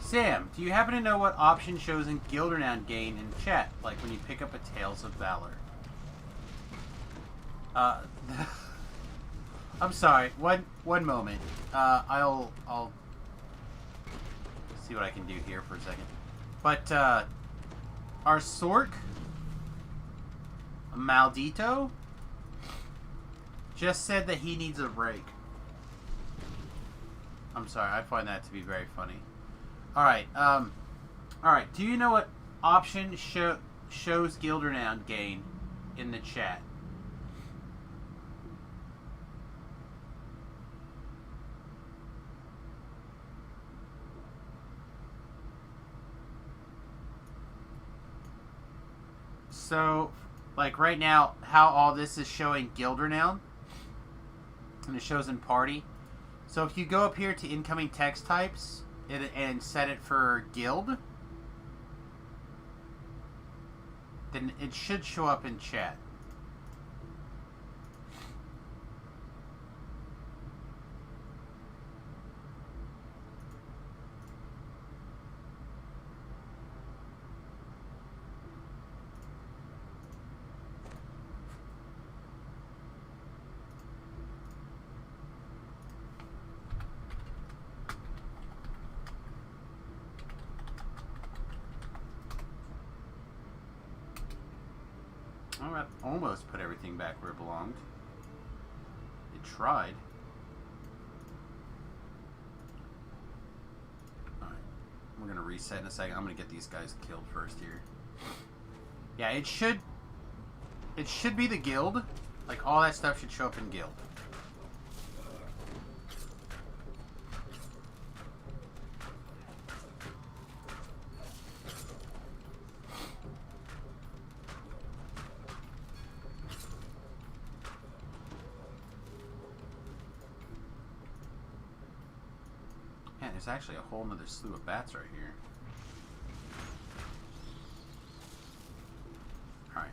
Sam, do you happen to know what option shows in guild renown gain in chat, like when you pick up a Tales of Valor? I'm sorry. One moment. I'll see what I can do here for a second. But our Sork Maldito just said that he needs a break. I'm sorry. I find that to be very funny. Alright, alright, do you know what option shows guild renown gain in the chat? So, like right now, how all this is showing guild renown, and it shows in party. So if you go up here to incoming text types, and set it for guild, then it should show up in chat. Oh, I almost put everything back where it belonged. It tried. Alright. We're going to reset in a second. I'm going to get these guys killed first here. Yeah, it should be the guild. Like, all that stuff should show up in guild. There's actually a whole nother slew of bats right here. Alright.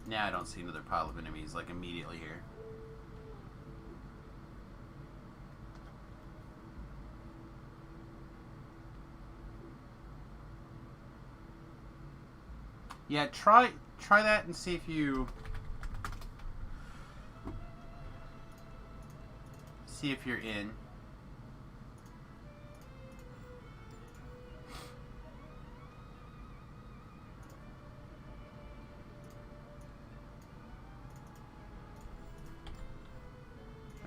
Now I don't see another pile of enemies, like, immediately here. Yeah, try that and see if you're in.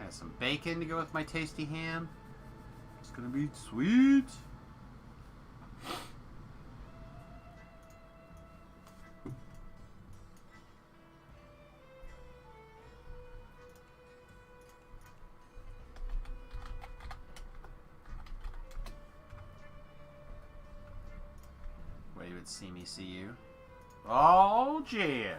Got some bacon to go with my tasty ham. It's gonna be sweet. Where you would see me see you. Oh, jam.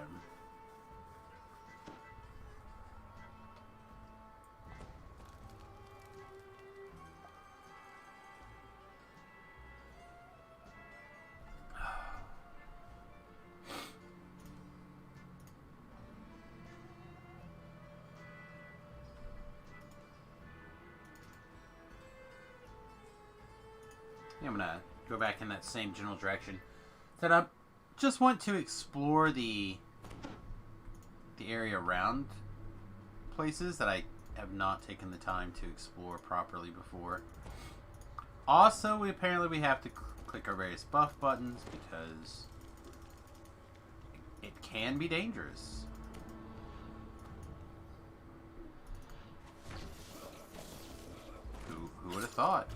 I'm gonna go back in that same general direction. That I just want to explore the area around places that I have not taken the time to explore properly before. Also, we have to click our various buff buttons because it can be dangerous. Who would have thought?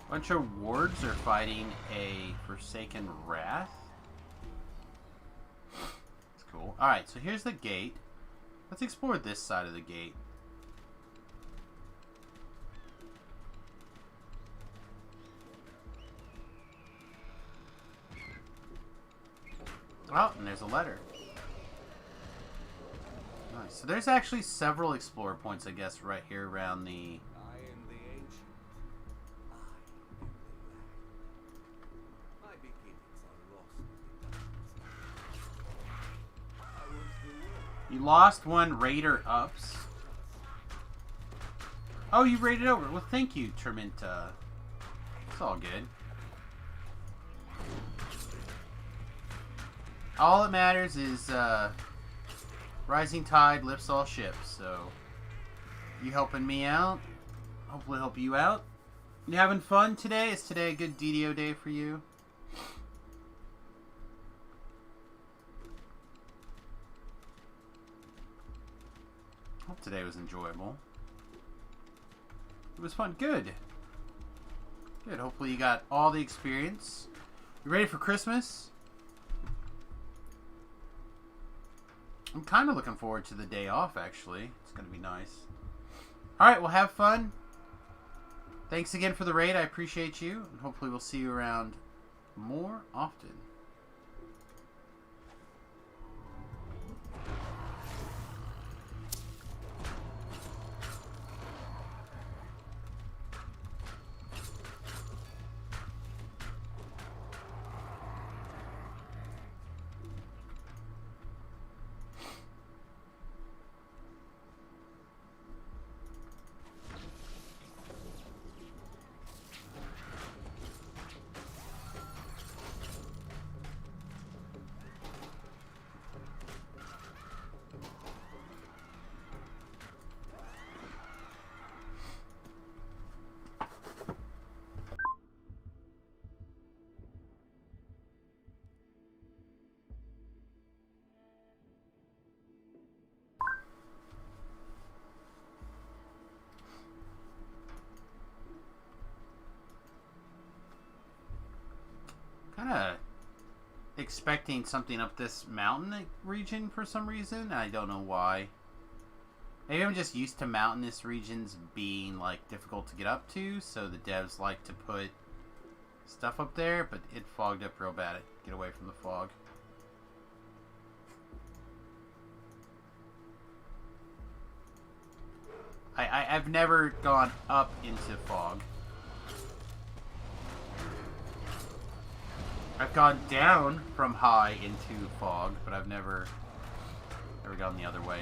Bunch of wards are fighting a Forsaken Wrath. That's cool. Alright, so here's the gate. Let's explore this side of the gate. Oh, and there's a letter. Nice. So there's actually several explorer points, I guess, right here around the... You lost one raider ups. Oh, you raided over. Well, thank you, Treminta. It's all good. All that matters is rising tide lifts all ships. So you helping me out. Hopefully help you out. You having fun today? Is today a good DDO day for you? Hope today was enjoyable. It was fun. Good. Good. Hopefully you got all the experience. You ready for Christmas? I'm kind of looking forward to the day off, actually. It's going to be nice. Alright, well, have fun. Thanks again for the raid. I appreciate you. And hopefully we'll see you around more often. Kind of expecting something up this mountain region for some reason. I don't know why. Maybe I'm just used to mountainous regions being like difficult to get up to, so the devs like to put stuff up there, but it fogged up real bad. Get away from the fog. I've never gone up into fog. I've gone down from high into fog, but I've never gone the other way.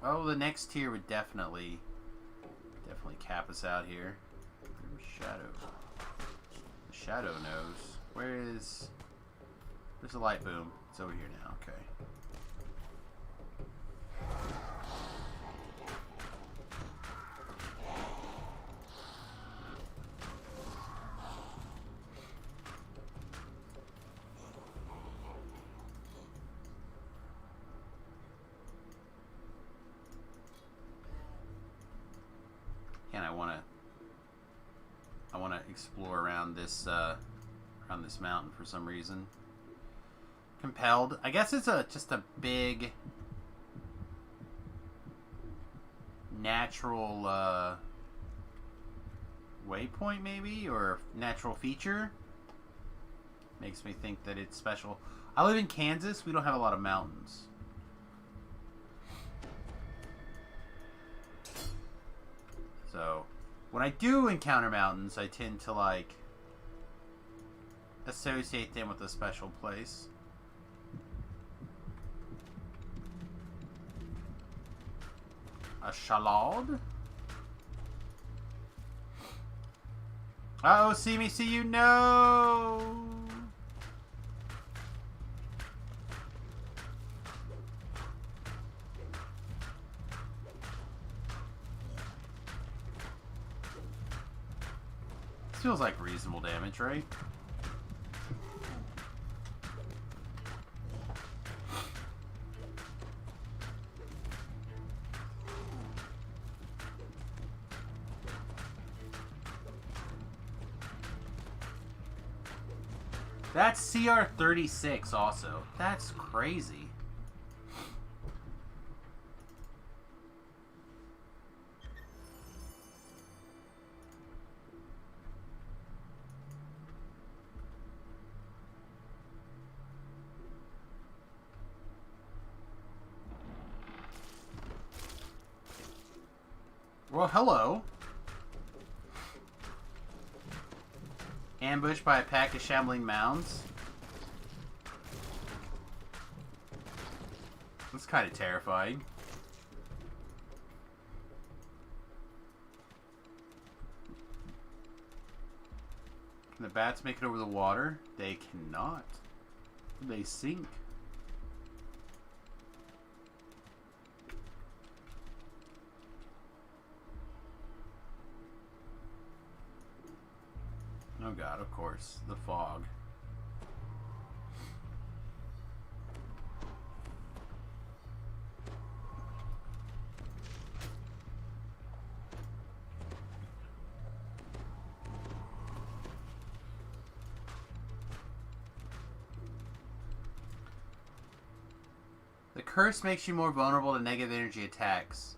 Oh, the next tier would definitely cap us out here. Where's Shadow? The Shadow knows. Where's the light boom? It's over here now. Okay. And I want to explore around this mountain for some reason. Compelled. I guess it's just a big natural waypoint, maybe, or natural feature. Makes me think that it's special. I live in Kansas. We don't have a lot of mountains. So, when I do encounter mountains, I tend to, like, associate them with a special place. A shalad? Uh-oh, see me, see you, no! Feels like reasonable damage, right? That's CR 36 also. That's crazy. Well, hello. Ambushed by a pack of shambling mounds. That's kind of terrifying. Can the bats make it over the water? They cannot. They sink. Oh god, of course. The fog. The curse makes you more vulnerable to negative energy attacks.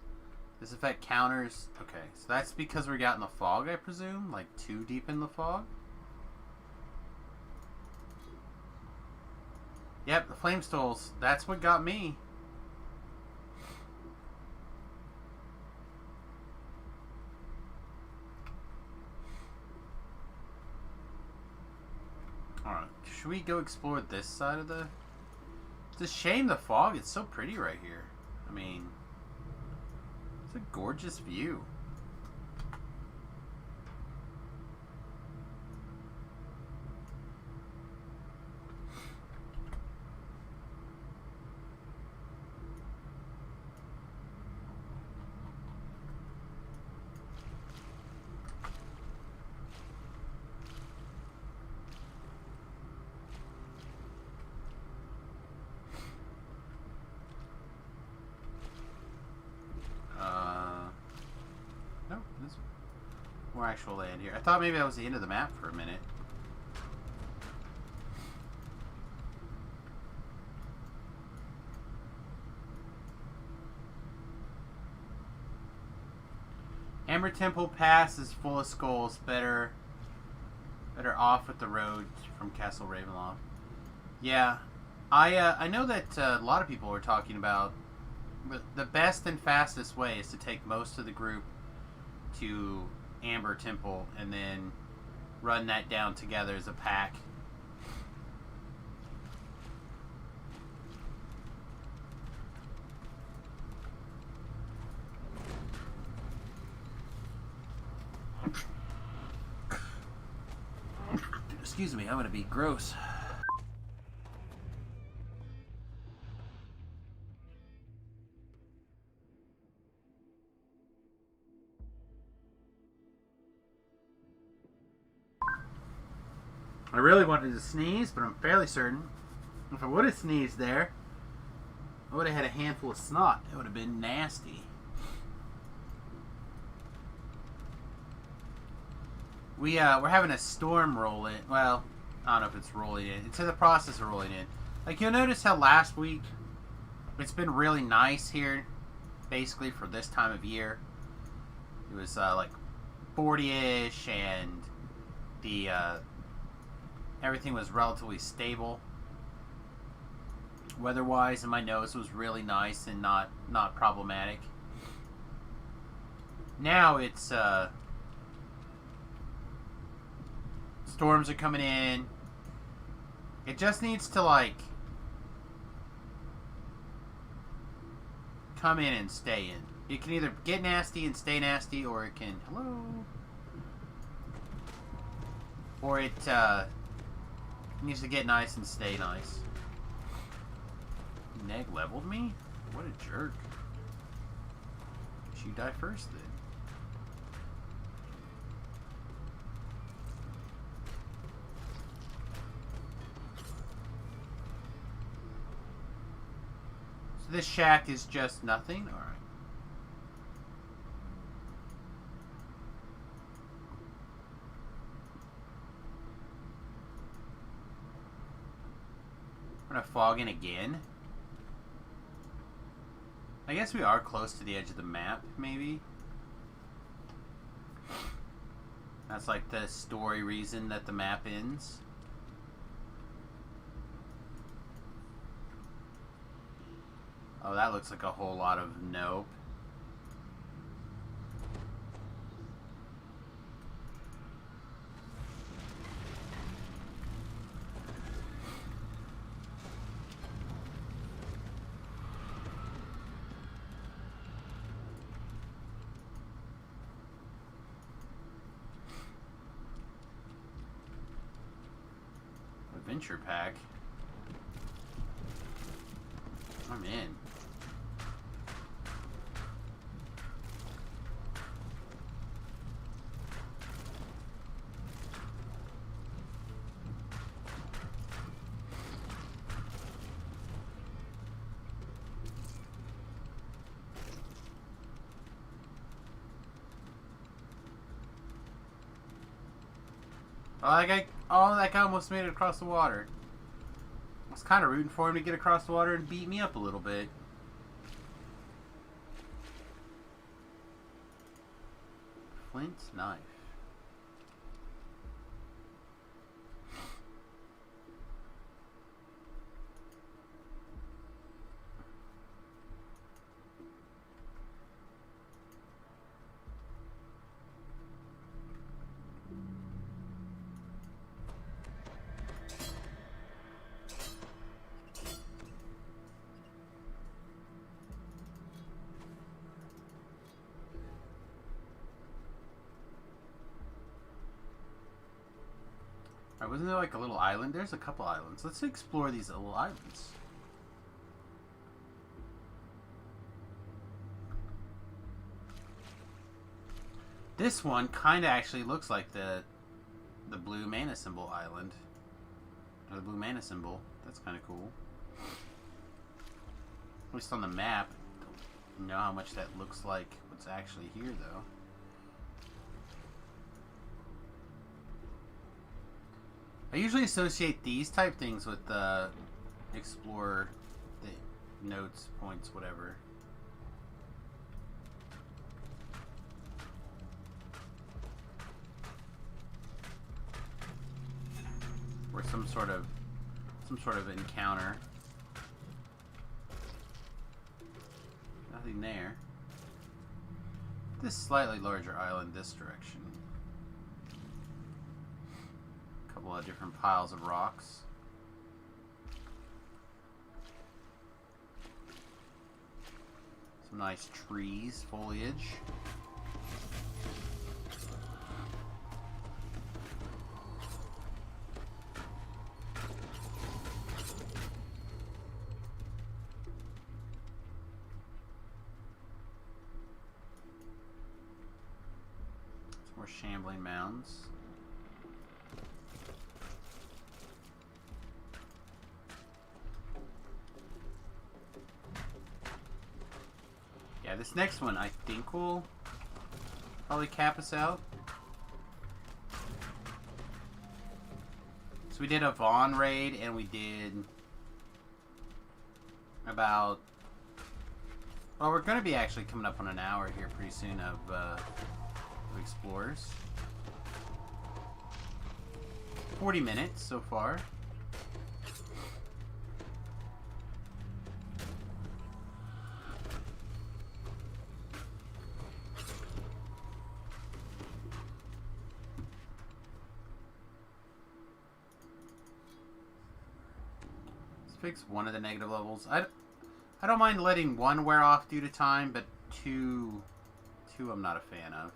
This effect counters... Okay, so that's because we got in the fog, I presume? Like, too deep in the fog? Yep, the flame stoles. That's what got me. Alright, should we go explore this side of the... It's a shame the fog. It's so pretty right here. I mean... It's a gorgeous view. No, this more actual land here. I thought maybe that was the end of the map for a minute. Amber Temple Pass is full of skulls. Better off with the road from Castle Ravenloft. Yeah, I know that a lot of people were talking about the best and fastest way is to take most of the group to Amber Temple and then run that down together as a pack. Excuse me, I'm gonna be gross. I really wanted to sneeze, but I'm fairly certain if I would have sneezed there, I would have had a handful of snot. It would have been nasty. We're having a storm roll in. Well, I don't know if it's rolling in. It's in the process of rolling in. Like, you'll notice how last week it's been really nice here, basically for this time of year. It was like 40-ish, and the everything was relatively stable weather-wise, and my nose was really nice and not problematic. Now it's storms are coming in. It just needs to, like, come in and stay in. It can either get nasty and stay nasty, or it can... Hello? Or it needs to get nice and stay nice. Neg leveled me? What a jerk. Should you die first, then? So this shack is just nothing? Alright. We're gonna fog in again? I guess we are close to the edge of the map, maybe? That's like the story reason that the map ends. Oh, that looks like a whole lot of nope. Adventure pack. I'm in. Oh, that guy almost made it across the water. I was kind of rooting for him to get across the water and beat me up a little bit. Flint knife. Wasn't there like a little island? There's a couple islands. Let's explore these little islands. This one kind of actually looks like the blue mana symbol island. Or the blue mana symbol. That's kind of cool. At least on the map. Don't know how much that looks like what's actually here, though. I usually associate these type things with Explorer, the notes, points, whatever. Or some sort of encounter. Nothing there. This slightly larger island this direction. A lot of different piles of rocks. Some nice trees, foliage. More shambling mounds. Yeah, this next one I think will probably cap us out. So we did a Vaughn raid, and we did about... Well, we're going to be actually coming up on an hour here pretty soon of Explorers. 40 minutes so far. Fix one of the negative levels. I don't mind letting one wear off due to time, but two I'm not a fan of.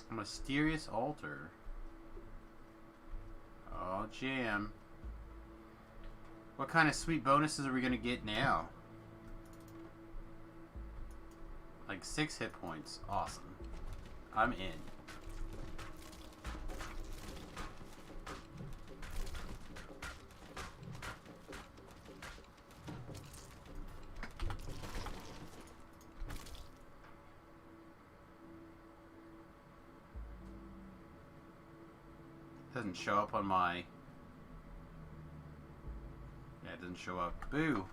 A mysterious altar. Oh, jam. What kind of sweet bonuses are we going to get now? Like 6 hit points. Awesome. I'm in. Doesn't show up on my... Yeah, it doesn't show up. Boo!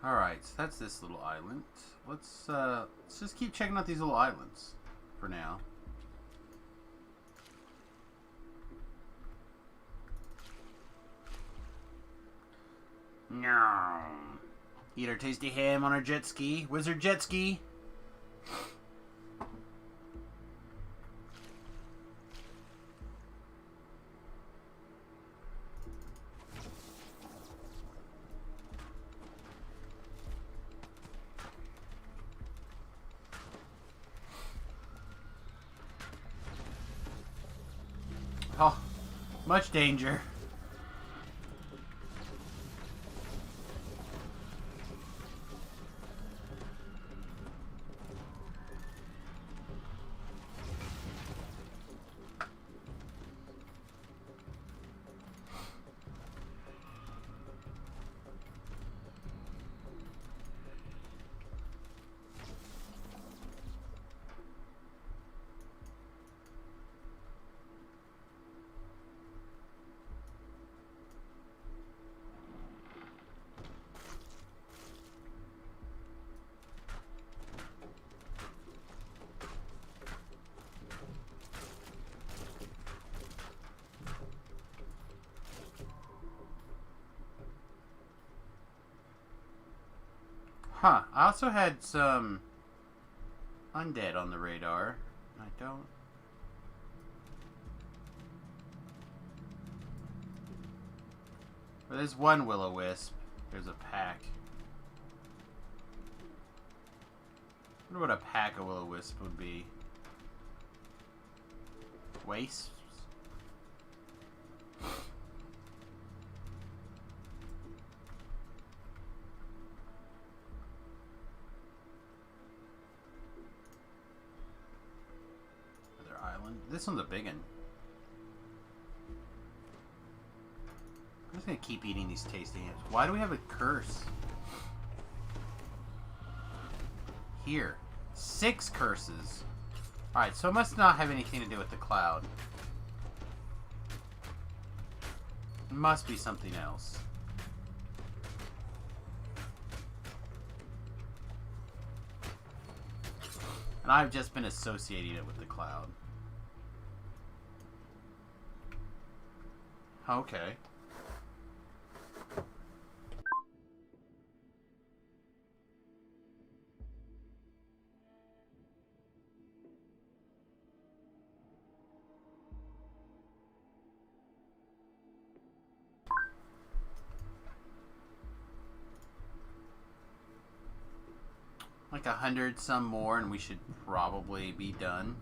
Alright, so that's this little island. Let's just keep checking out these little islands for now. No. Eat our tasty ham on our jet ski. Wizard jet ski. Oh, much danger. Huh. I also had some undead on the radar. I don't... Well, there's one will-o-wisp. There's a pack. I wonder what a pack of will-o-wisp would be. Wasps? This one's a big one. I'm just gonna keep eating these tasty hams. Why do we have a curse? Here. 6 curses. Alright, so it must not have anything to do with the cloud. It must be something else. And I've just been associating it with the cloud. Okay. like 100 some more, and we should probably be done.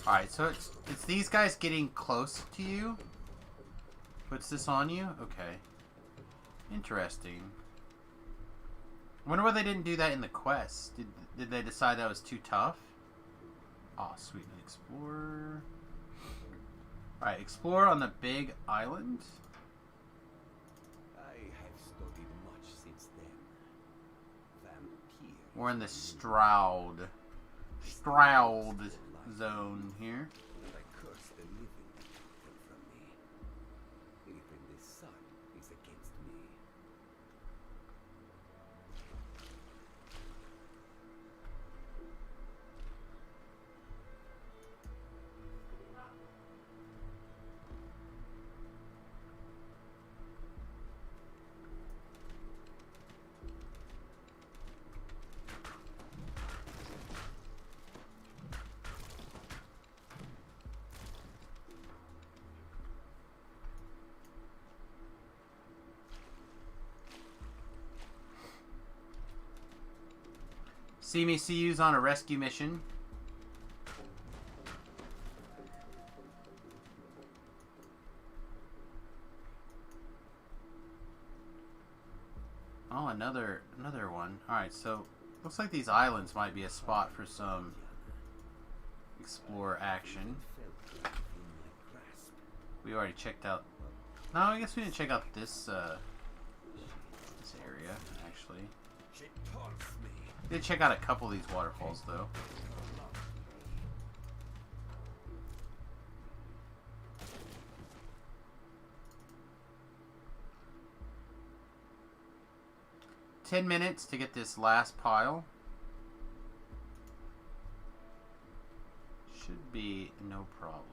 Alright, so it's these guys getting close to you. Puts this on you? Okay. Interesting. I wonder why they didn't do that in the quest. Did they decide that was too tough? Aw, oh, sweet. Explorer. Alright, explore on the big island. I have studied much since then. Vampire. We're in the Stroud zone here. I curse the living taken from me. Even the sun is against me. See me, see you's on a rescue mission. Oh, another one. Alright, so looks like these islands might be a spot for some explore action. We already checked out. No, I guess we didn't check out this area, actually. Did check out a couple of these waterfalls, though. $10 minutes to get this last pile. Should be no problem.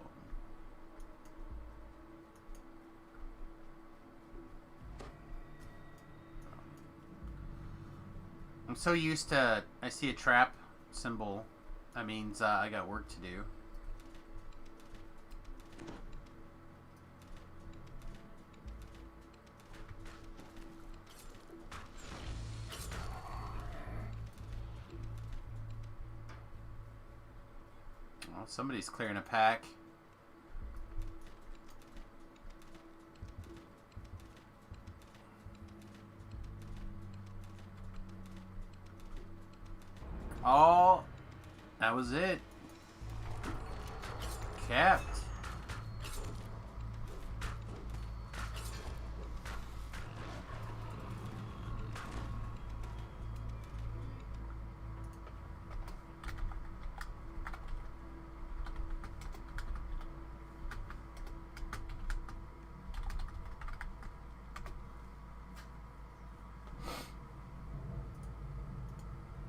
I'm so used to, I see a trap symbol, that means I got work to do. Oh, somebody's clearing a pack. Oh, that was it. Capped.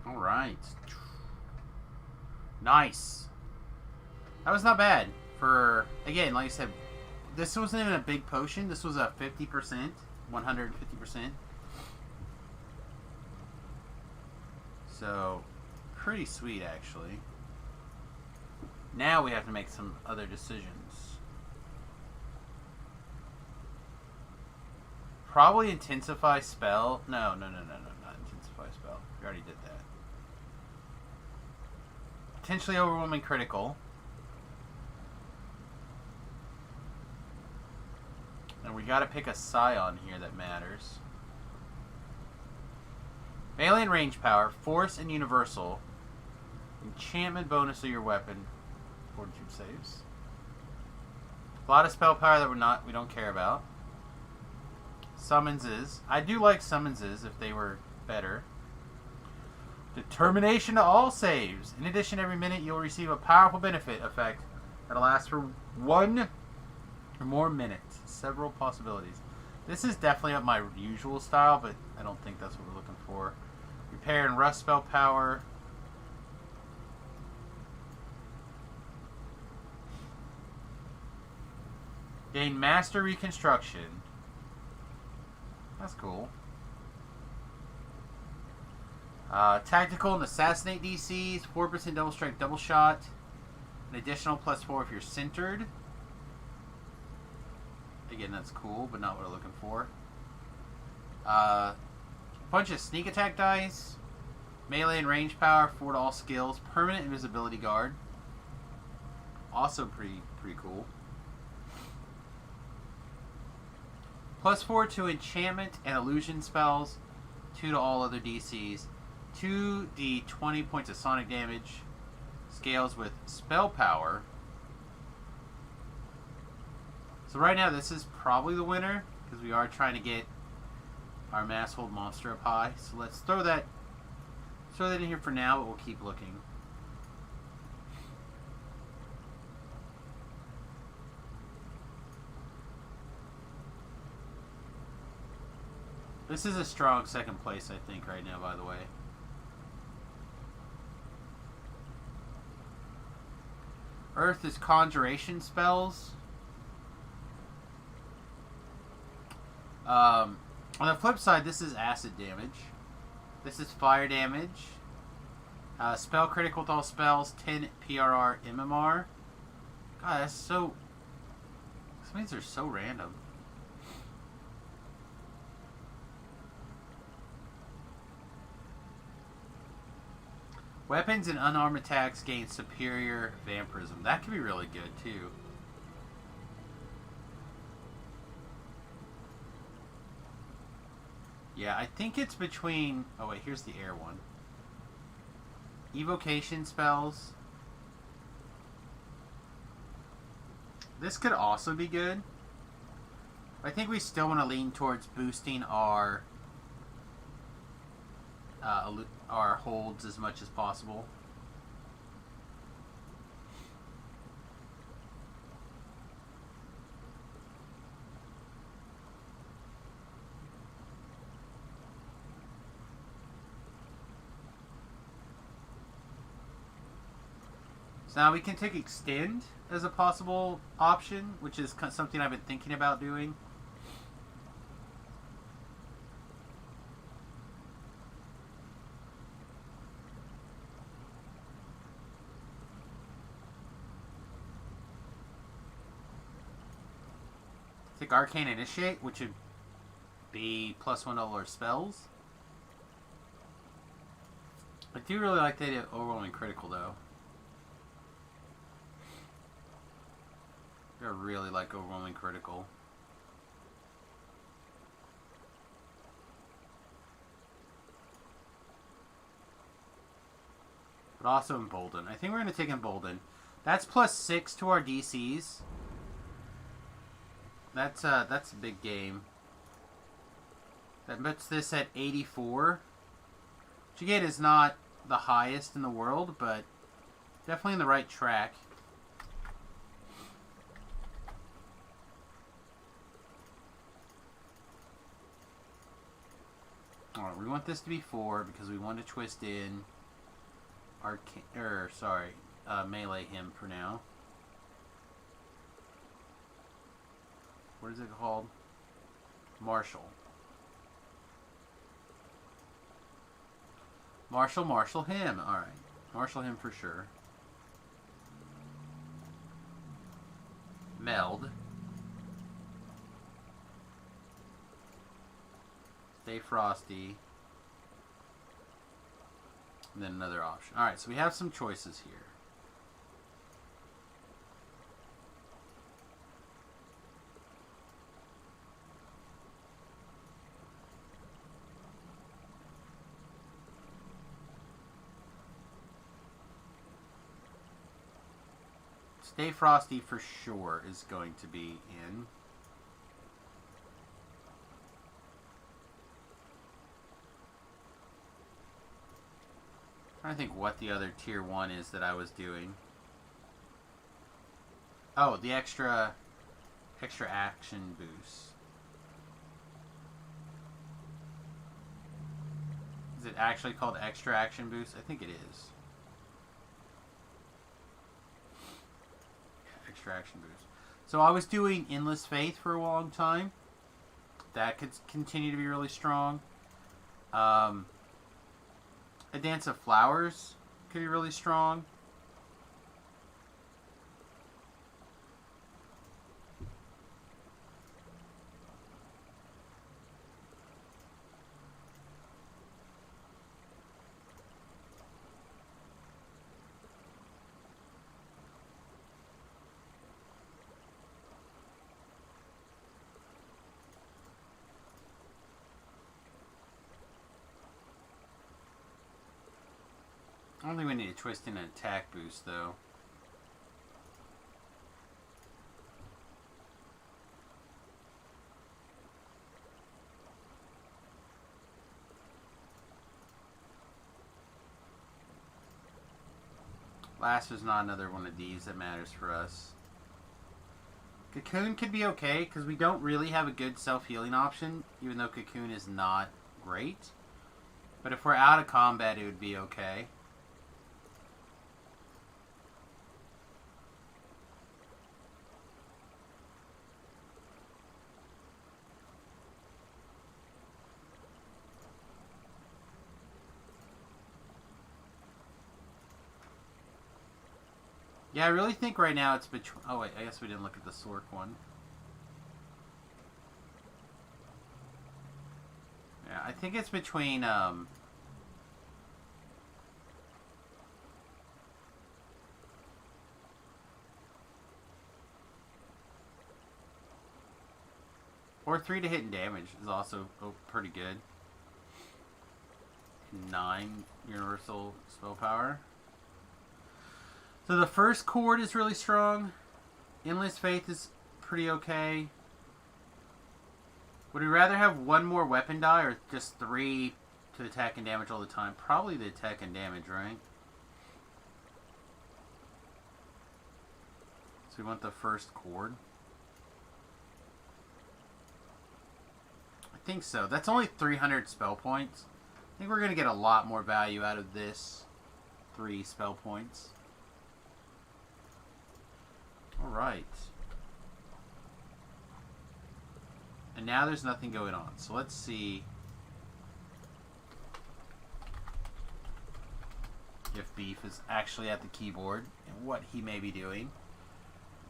All right. Nice. That was not bad for, again, like I said, this wasn't even a big potion. This was a 50%, 150%. So, pretty sweet, actually. Now we have to make some other decisions. Probably intensify spell. No, not intensify spell. We already did that. Potentially overwhelming critical. And we gotta pick a scion here that matters. Alien range power, force and universal. Enchantment bonus of your weapon. Fortitude saves. A lot of spell power that we don't care about. Summonses. I do like summonses if they were better. Determination to all saves. In addition, every minute you'll receive a powerful benefit effect that'll last for 1 or more minutes. Several possibilities. This is definitely up my usual style, but I don't think that's what we're looking for. Repair and rust spell power. Gain master reconstruction. That's cool. Tactical and Assassinate DCs, 4% double strike, double shot. An additional +4 if you're centered. Again, that's cool, but not what I'm looking for. Bunch of sneak attack dice. Melee and range power, 4 to all skills. Permanent invisibility guard. Also pretty cool. +4 to enchantment and illusion spells. 2 to all other DCs. 2d20 points of sonic damage. Scales with spell power. So right now this is probably the winner, because we are trying to get our mass hold monster up high. So let's throw that in here for now, but we'll keep looking. This is a strong second place, I think, right now, by the way. Earth is conjuration spells. On the flip side, this is acid damage. This is fire damage. Spell critical with all spells, 10 PRR MMR. God, that's so... Some of these are so random. Weapons and unarmed attacks gain superior vampirism. That could be really good, too. Yeah, I think it's between... Oh, wait, here's the air one. Evocation spells. This could also be good. I think we still want to lean towards boosting our holds as much as possible. So now we can take extend as a possible option, which is something I've been thinking about doing. Take Arcane Initiate, which would be +1 all spells. I do really like the idea of overwhelming critical, though. I really like overwhelming critical. But also Embolden. I think we're going to take Embolden. That's +6 to our DCs. That's a big game. That puts this at 84. Which again is not the highest in the world, but definitely in the right track. Alright, we want this to be 4 because we want to twist in melee him for now. What is it called? Marshall. Marshall him. Alright. Marshall him for sure. Meld. Stay frosty. And then another option. Alright, so we have some choices here. Stay frosty for sure is going to be in. I think what the other tier 1 is that I was doing. Oh, the extra action boost. Is it actually called extra action boost? I think it is. Extra action boost. So I was doing Endless Faith for a long time. That could continue to be really strong. A Dance of Flowers could be really strong. I don't think we need to twist in an attack boost, though. Last is not another one of these that matters for us. Cocoon could be okay, because we don't really have a good self-healing option, even though Cocoon is not great. But if we're out of combat, it would be okay. Yeah, I really think right now it's between... Oh, wait, I guess we didn't look at the Sork one. Yeah, I think it's between, or 3 to hit and damage is also pretty good. 9 universal spell power. So the first chord is really strong. Endless Faith is pretty okay. Would we rather have 1 more weapon die or just 3 to attack and damage all the time? Probably the attack and damage, right? So we want the first chord. I think so. That's only 300 spell points. I think we're going to get a lot more value out of this 3 spell points. Alright. And now there's nothing going on. So let's see if Beef is actually at the keyboard and what he may be doing.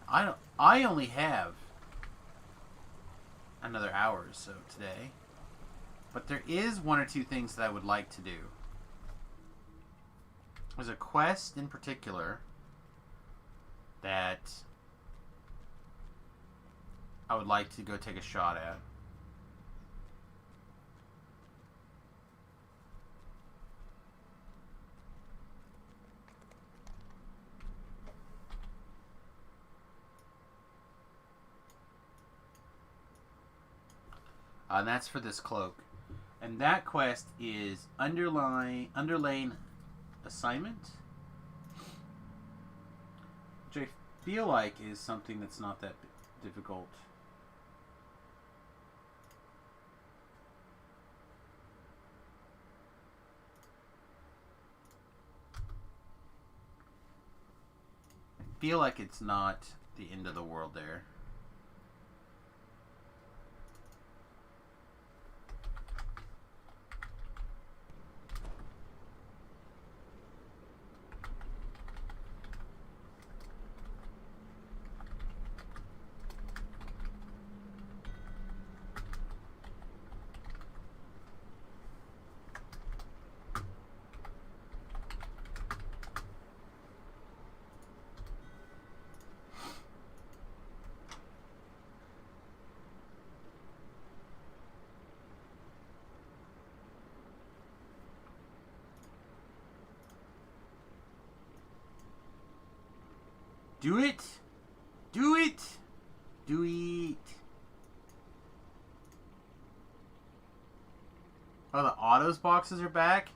I only have another hour or so today. But there is 1 or 2 things that I would like to do. There's a quest in particular that I would like to go take a shot at. And that's for this cloak. And that quest is Underlane Assignment, which I feel like is something that's not that difficult. I feel like it's not the end of the world there. Do it! Do it! Do it! Oh, the autos boxes are back?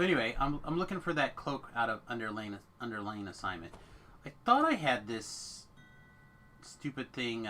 So anyway, I'm looking for that cloak out of underlying assignment. I thought I had this stupid thing.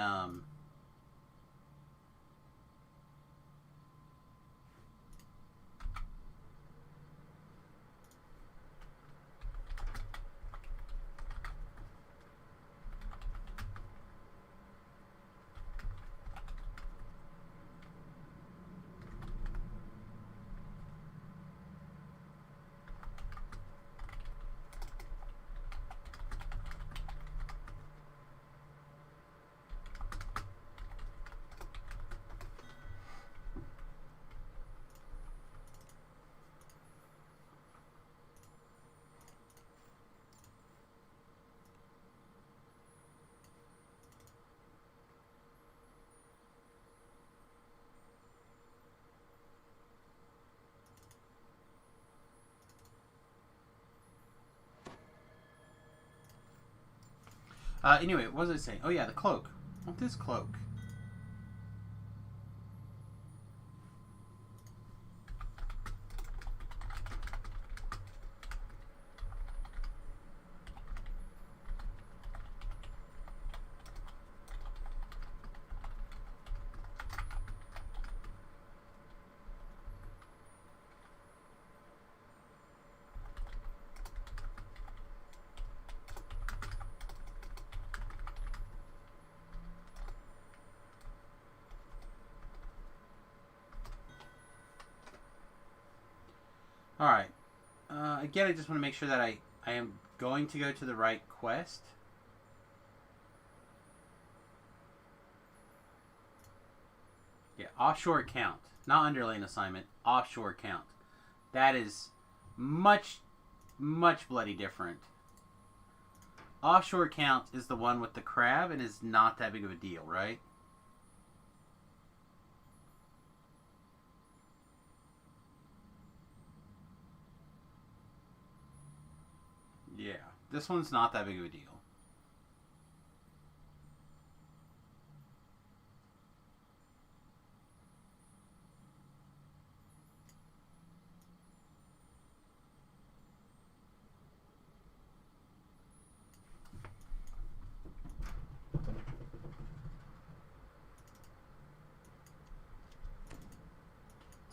Anyway, what was I saying? Oh yeah, the cloak. I want this cloak. Alright. Again, I just want to make sure that I am going to go to the right quest. Yeah, offshore account. Not underlane assignment. Offshore account. That is much, much bloody different. Offshore account is the one with the crab and is not that big of a deal, right? Yeah, this one's not that big of a deal.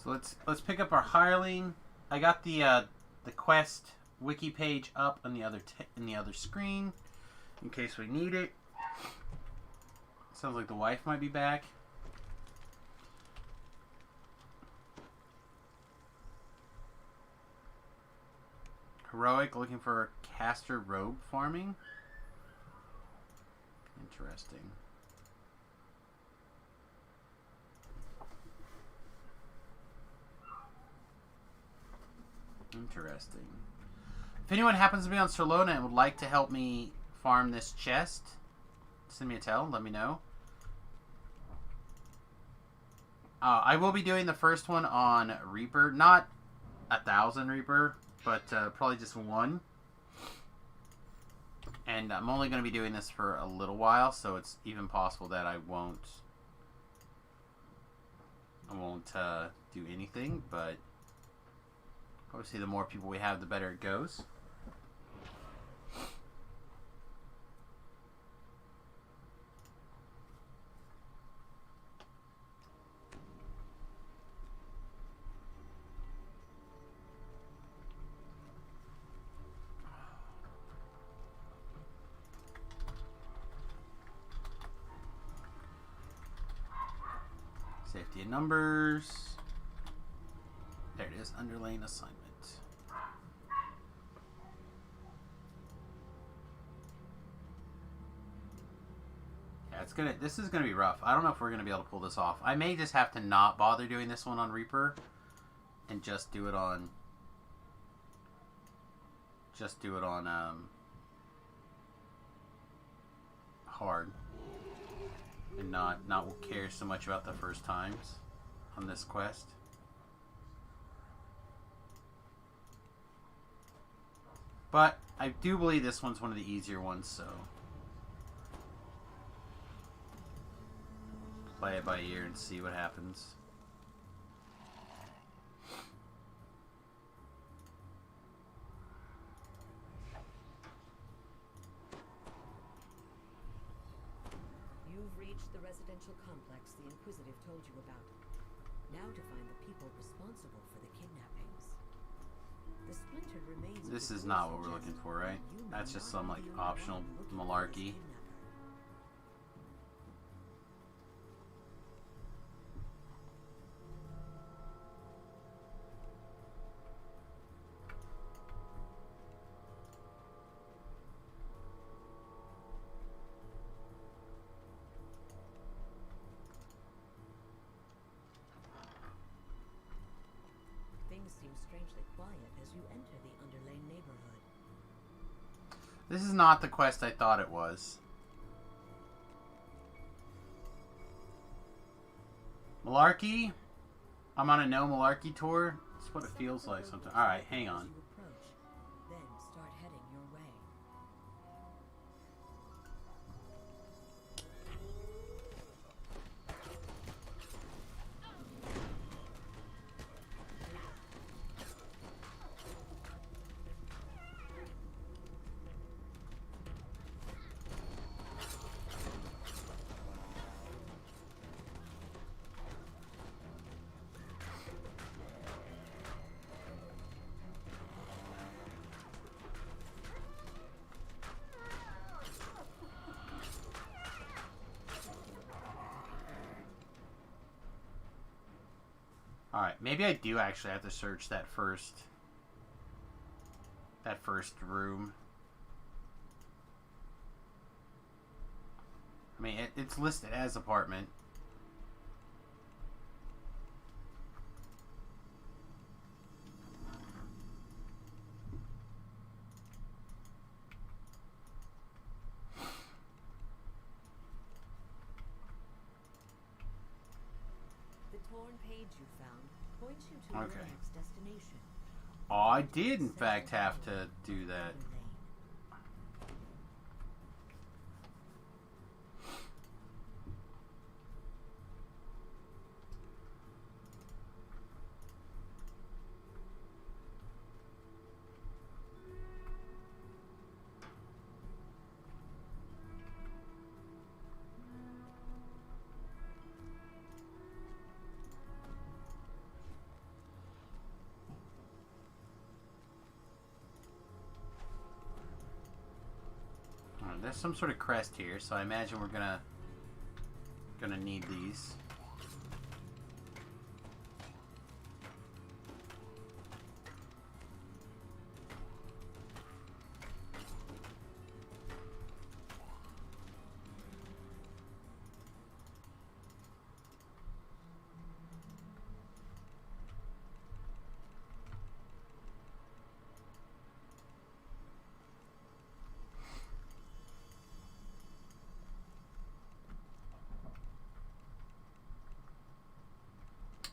So let's pick up our hireling. I got the quest wiki page up on the other screen in case we need it. Sounds like the wife might be back. Heroic, looking for caster robe farming. Interesting. Interesting. If anyone happens to be on Solona and would like to help me farm this chest, send me a tell. Let me know. I will be doing the first one on Reaper. Not 1,000 Reaper, but probably just one. And I'm only going to be doing this for a little while, so it's even possible that I won't do anything, but obviously the more people we have, the better it goes. Safety and numbers. There it is, underlaying assignment. Yeah, this is gonna be rough. I don't know if we're gonna be able to pull this off. I may just have to not bother doing this one on Reaper and just do it on hard. And not care so much about the first times on this quest. But I do believe this one's one of the easier ones, so play it by ear and see what happens. reached the residential complex the Inquisitive told you about. Now to find the people responsible for the kidnappings. The splintered remains of This the is core not what we're suggest looking for, right? you may That's just not some, be like, the only one optional looking for this malarkey. kidnapper. Things seem strangely quiet as you enter the Underlane neighborhood. This is not the quest I thought it was. Malarkey? I'm on a no malarkey tour? That's what it feels like sometimes. Alright, hang on. As you approach, then start heading your way. Alright, maybe I do actually have to search that first room. I mean, it's listed as apartment. The torn page you found points you to Okay. your next destination. Oh, I did in fact have to do that. Underlane. Alright, there's some sort of crest here, so I imagine we're gonna need these.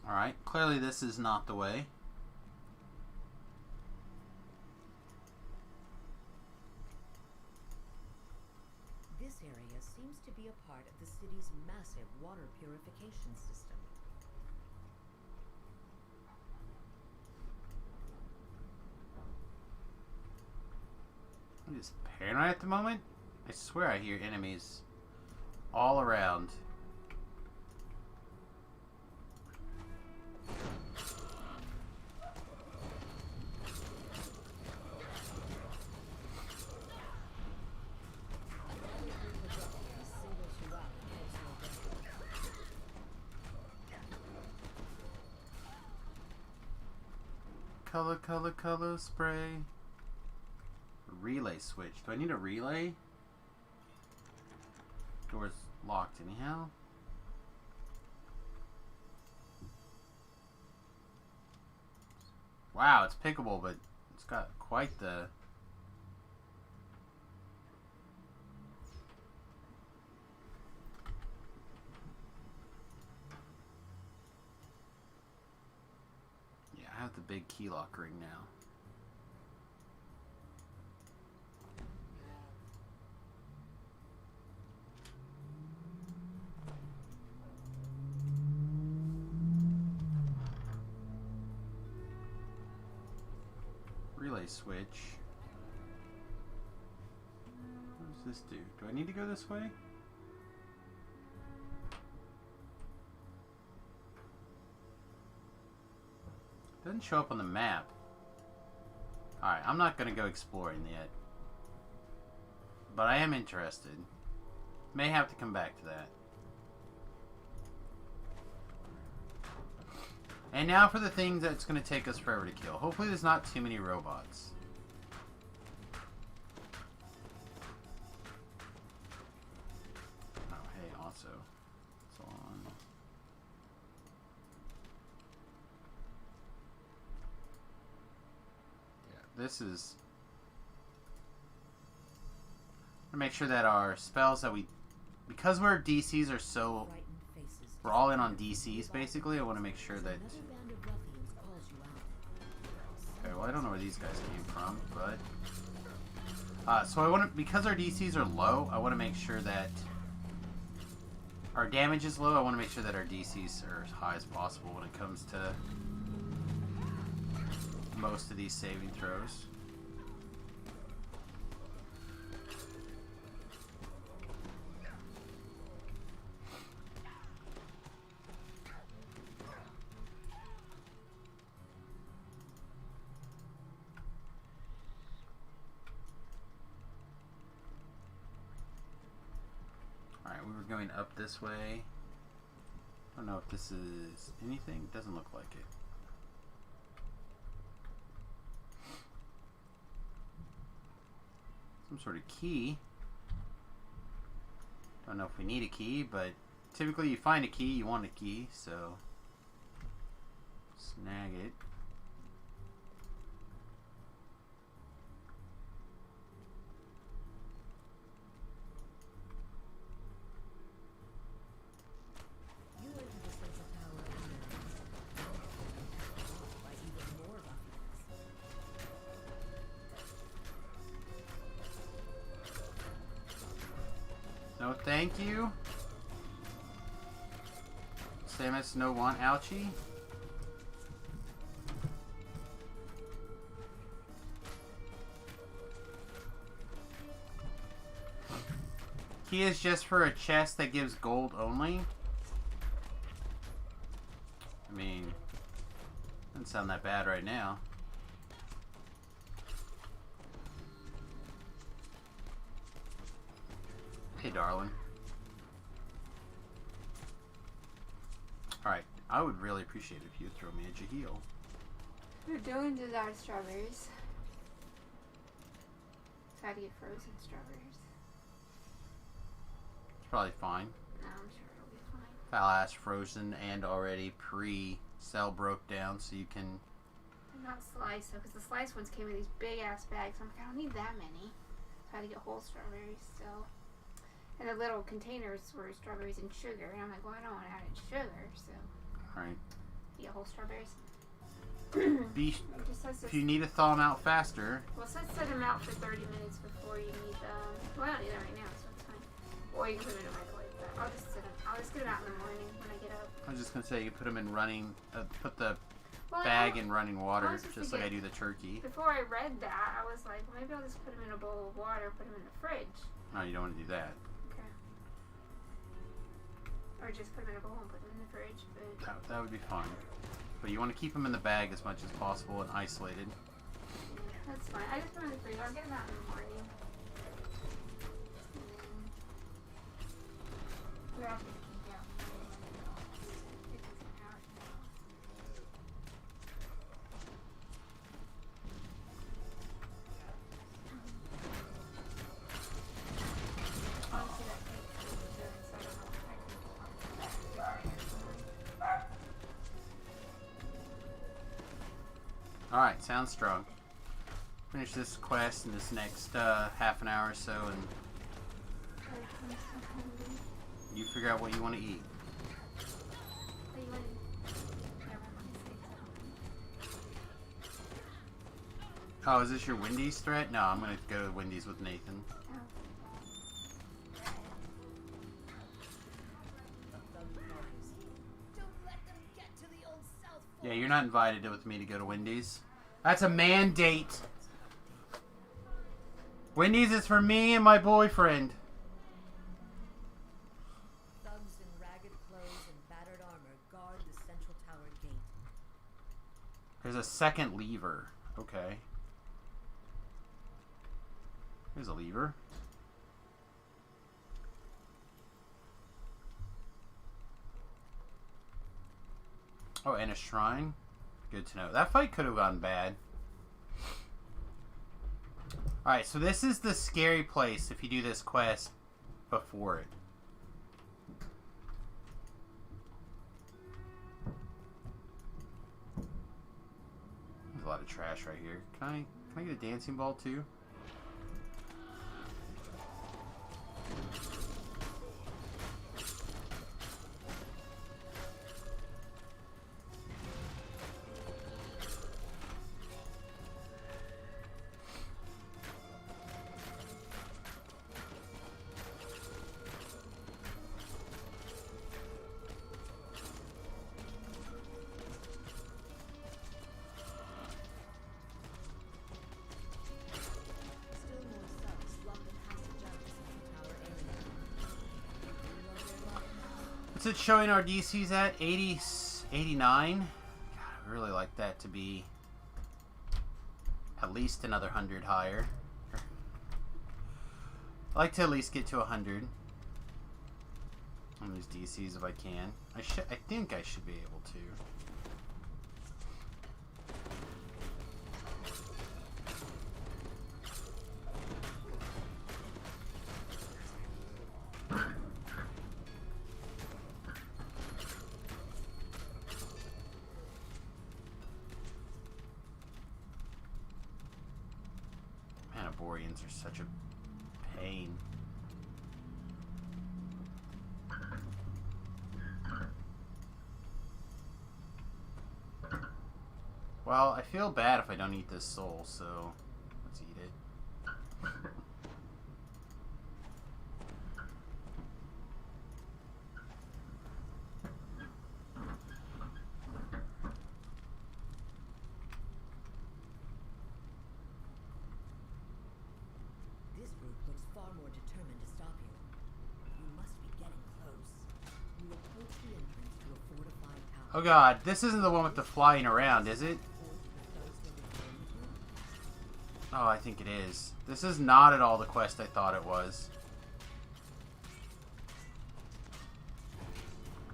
Alright, clearly this is not the way. This area seems to be a part of the city's massive water purification system. I'm just paranoid at the moment. I swear I hear enemies all around. Singles you out against your will. Color, color, color spray. Relay switch. Do I need a relay? Door's locked anyhow. Wow, it's pickable, but it's got quite the... Yeah, I have the big key lock ring now. Relay switch. What does this do? Do I need to go this way? Doesn't show up on the map. Alright, I'm not gonna go exploring yet. But I am interested. May have to come back to that. And now for the thing that's gonna take us forever to kill. Hopefully there's not too many robots. Oh, hey, also. It's on. Yeah, this is... to make sure that our spells that we... because our DCs are so... we're all in on DCs, basically. I want to make sure that... okay, well, I don't know where these guys came from, but... so I want to... because our DCs are low, I want to make sure that... our damage is low. I want to make sure that our DCs are as high as possible when it comes to... most of these saving throws. Alright, we were going up this way. I don't know if this is anything. Doesn't look like it. Some sort of key. Don't know if we need a key, but typically you find a key, you want a key, so snag it. You enter the central tower by even more ruffians. No thank you. Samus no want ouchie. Key is just for a chest that gives gold only. I mean, doesn't sound that bad right now. Hey, darling. Alright, I would really appreciate it if you would throw me a Jaheel. We're doing desired strawberries. So I had to get frozen strawberries. It's probably fine. No, I'm sure it'll be fine. Foul ass frozen and already pre-cell broke down so you can... They're not sliced though, because the sliced ones came in these big ass bags. I'm like, I don't need that many. So I had to get whole strawberries still. And the little containers were strawberries and sugar. And I'm like, well, I don't want to add in sugar, so. Alright. You get whole strawberries. If It just says you need to thaw them out faster, well, it says set them out for 30 minutes before you need them. Well, I don't need them right now, so it's fine. Or you can put them in a microwave. But I'll just get them out in the morning when I get up. I was just gonna say you put them in running, put the Well, bag in running water, I was just just like I do the turkey. Before I read that, I was like, well, maybe I'll just put them in a bowl of water, put them in the fridge. No, you don't want to do that. Okay. Or just put them in a bowl and put them in the fridge. But That would be fine. But you want to keep them in the bag as much as possible and isolated. that's fine. I just put them in the fridge. I'll get them out in the morning. We're actually keep out. It doesn't matter. Honestly, that takes really good, so I don't know if I can Alright, sounds strong. Finish this quest in this next half an hour or so and you figure out what you want to eat. Oh, is this your Wendy's threat? No, I'm going to go to Wendy's with Nathan. Yeah, you're not invited with me to go to Wendy's. That's a mandate. Wendy's is for me and my boyfriend. Thugs in ragged clothes and battered armor guard the central tower gate. There's a second lever. Okay. There's a lever. Oh, and a shrine. Good to know. That fight could have gone bad. Alright, so this is the scary place if you do this quest before it. There's a lot of trash right here. Can I get a dancing ball too? Still more subs block the passage out of the central tower area. What's it showing our DCs at? 80, 89? God, I really like that to be at least another 100 higher. I like to at least get to 100 on these DCs if I can. I think I should be able to. Manaborians are such a pain. Well, I feel bad if I don't eat this soul, so let's eat it. This group looks far more determined to stop you. You must be getting close. You approach the entrance to a fortified tower. Oh god, this isn't the one with the flying around, is it? Oh, I think it is. This is not at all the quest I thought it was.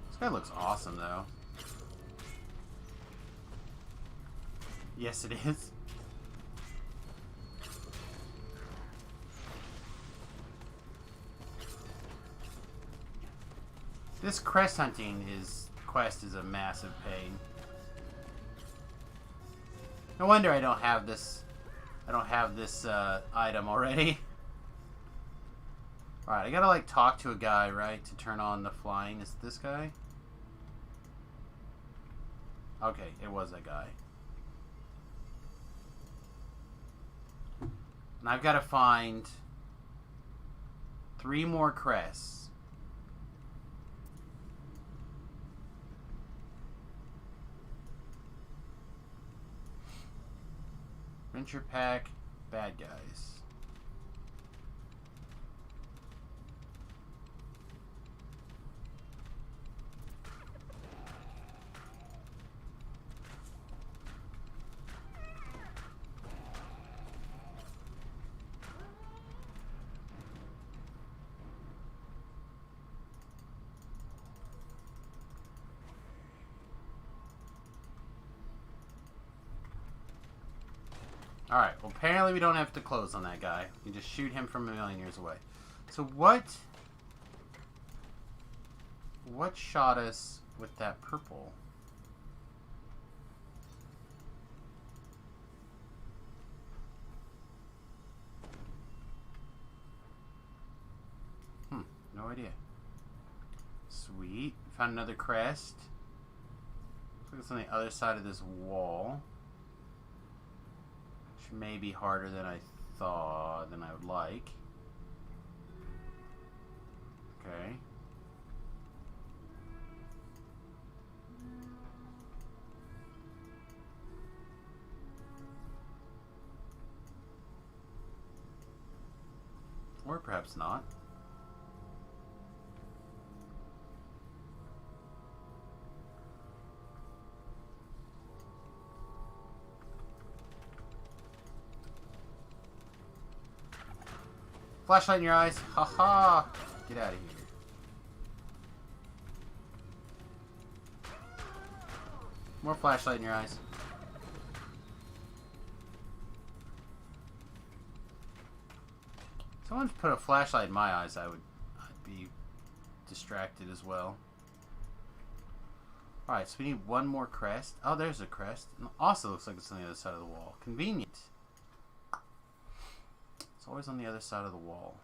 This guy looks awesome, though. Yes, it is. This crest hunting quest is a massive pain. No wonder I don't have this. I don't have this item already. Alright, I gotta like talk to a guy, right, to turn on the flying. Is it this guy? Okay, it was that guy. And I've got to find 3 more crests. Venture pack, bad guys. Alright, well apparently we don't have to close on that guy. We just shoot him from a million years away. So what shot us with that purple? No idea. Sweet. Found another crest. Looks like it's on the other side of this wall. May be harder than I would like. Okay. Or perhaps not. Flashlight in your eyes. Haha. Get out of here. More flashlight in your eyes. Someone put a flashlight in my eyes, I'd be distracted as well. Alright, so we need one more crest. Oh, there's a crest. It also looks like it's on the other side of the wall. Convenient. It's always on the other side of the wall.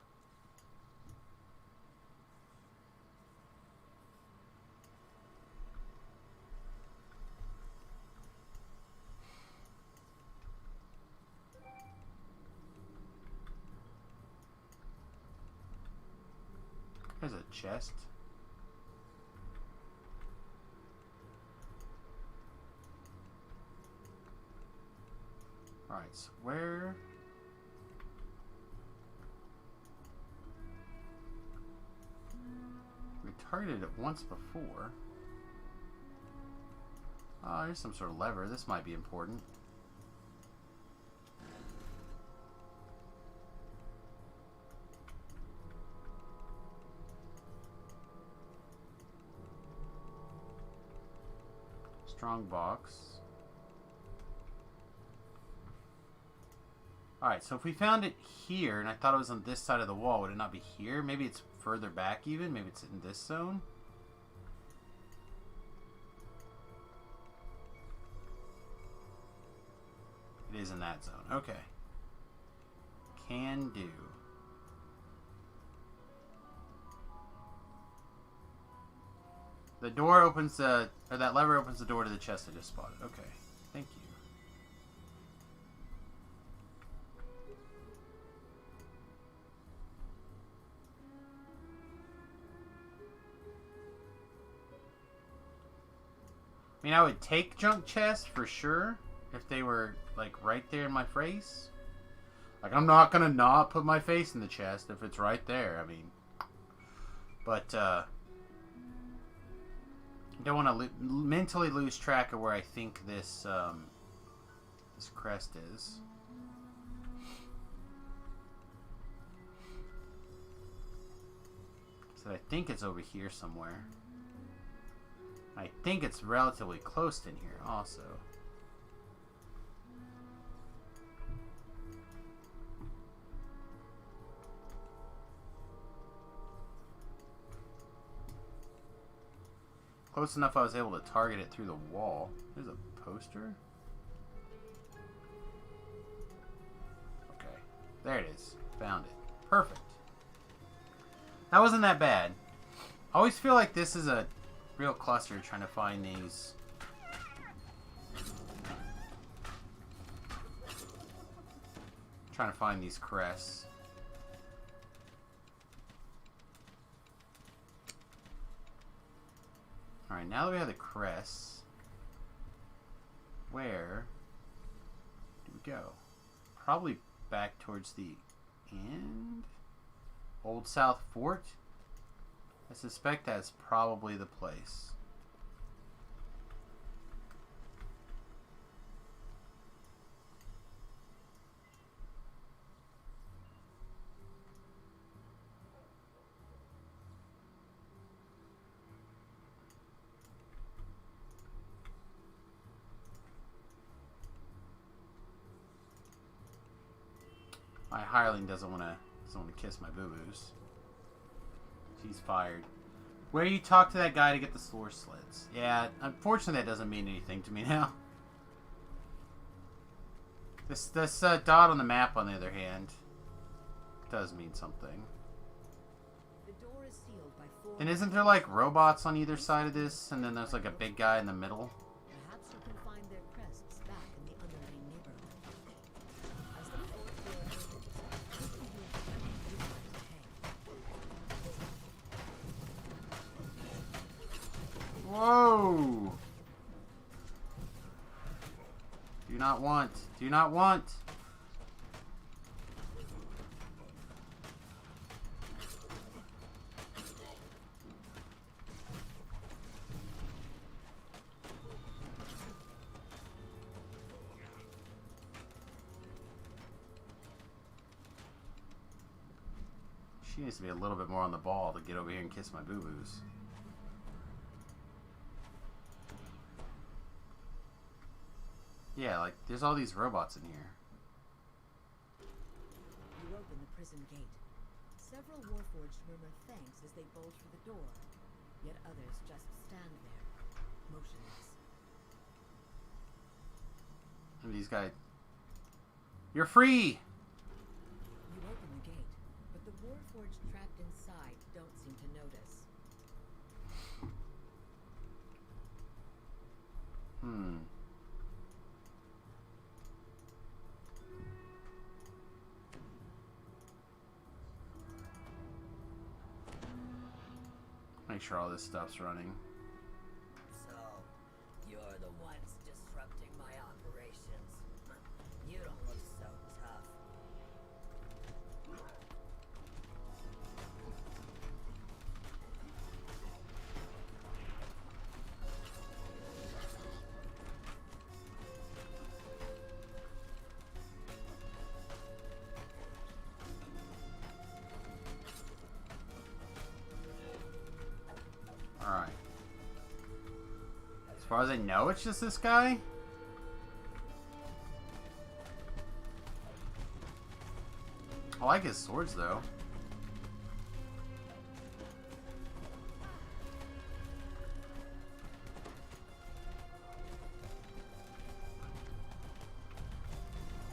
There's a chest. Alright, so where... We targeted it once before. Oh, here's some sort of lever. This might be important. Strong box. Alright, so if we found it here, and I thought it was on this side of the wall, would it not be here? Maybe it's further back even? Maybe it's in this zone? It is in that zone. Okay. Can do. The door opens the... Or that lever opens the door to the chest I just spotted. Okay. Thank you. I mean, I would take junk chests for sure if they were, like, right there in my face. Like, I'm not gonna not put my face in the chest if it's right there. I mean, but, I don't want to mentally lose track of where I think this, this crest is. So I think it's over here somewhere. I think it's relatively close in here also. Close enough I was able to target it through the wall. There's a poster. Okay. There it is. Found it. Perfect. That wasn't that bad. I always feel like this is a real cluster trying to find these. Trying to find these crests. Alright, now that we have the crests, where do we go? Probably back towards the end? Old South Fort? I suspect that's probably the place. My hireling doesn't want to kiss my boo-boos. She's fired. Where you talk to that guy to get the floor slits? Yeah, unfortunately that doesn't mean anything to me now. This dot on the map, on the other hand, does mean something. The door is sealed by 4. And isn't there like robots on either side of this, and then there's like a big guy in the middle? Perhaps you can find their crests back in the underlying neighborhood. As the fort door opens, you can Whoa! Do not want. Do not want. She needs to be a little bit more on the ball to get over here and kiss my boo-boos. Yeah, like, there's all these robots in here. You open the prison gate. Several Warforged murmur thanks as they bolt for the door. Yet others just stand there, motionless. And these guys... You're free! You open the gate, but the Warforged trapped inside don't seem to notice. Make sure all this stuff's running. So, you're the ones disrupting my operations. You don't look so tough. Alright. As far as I know, it's just this guy. I like his swords, though.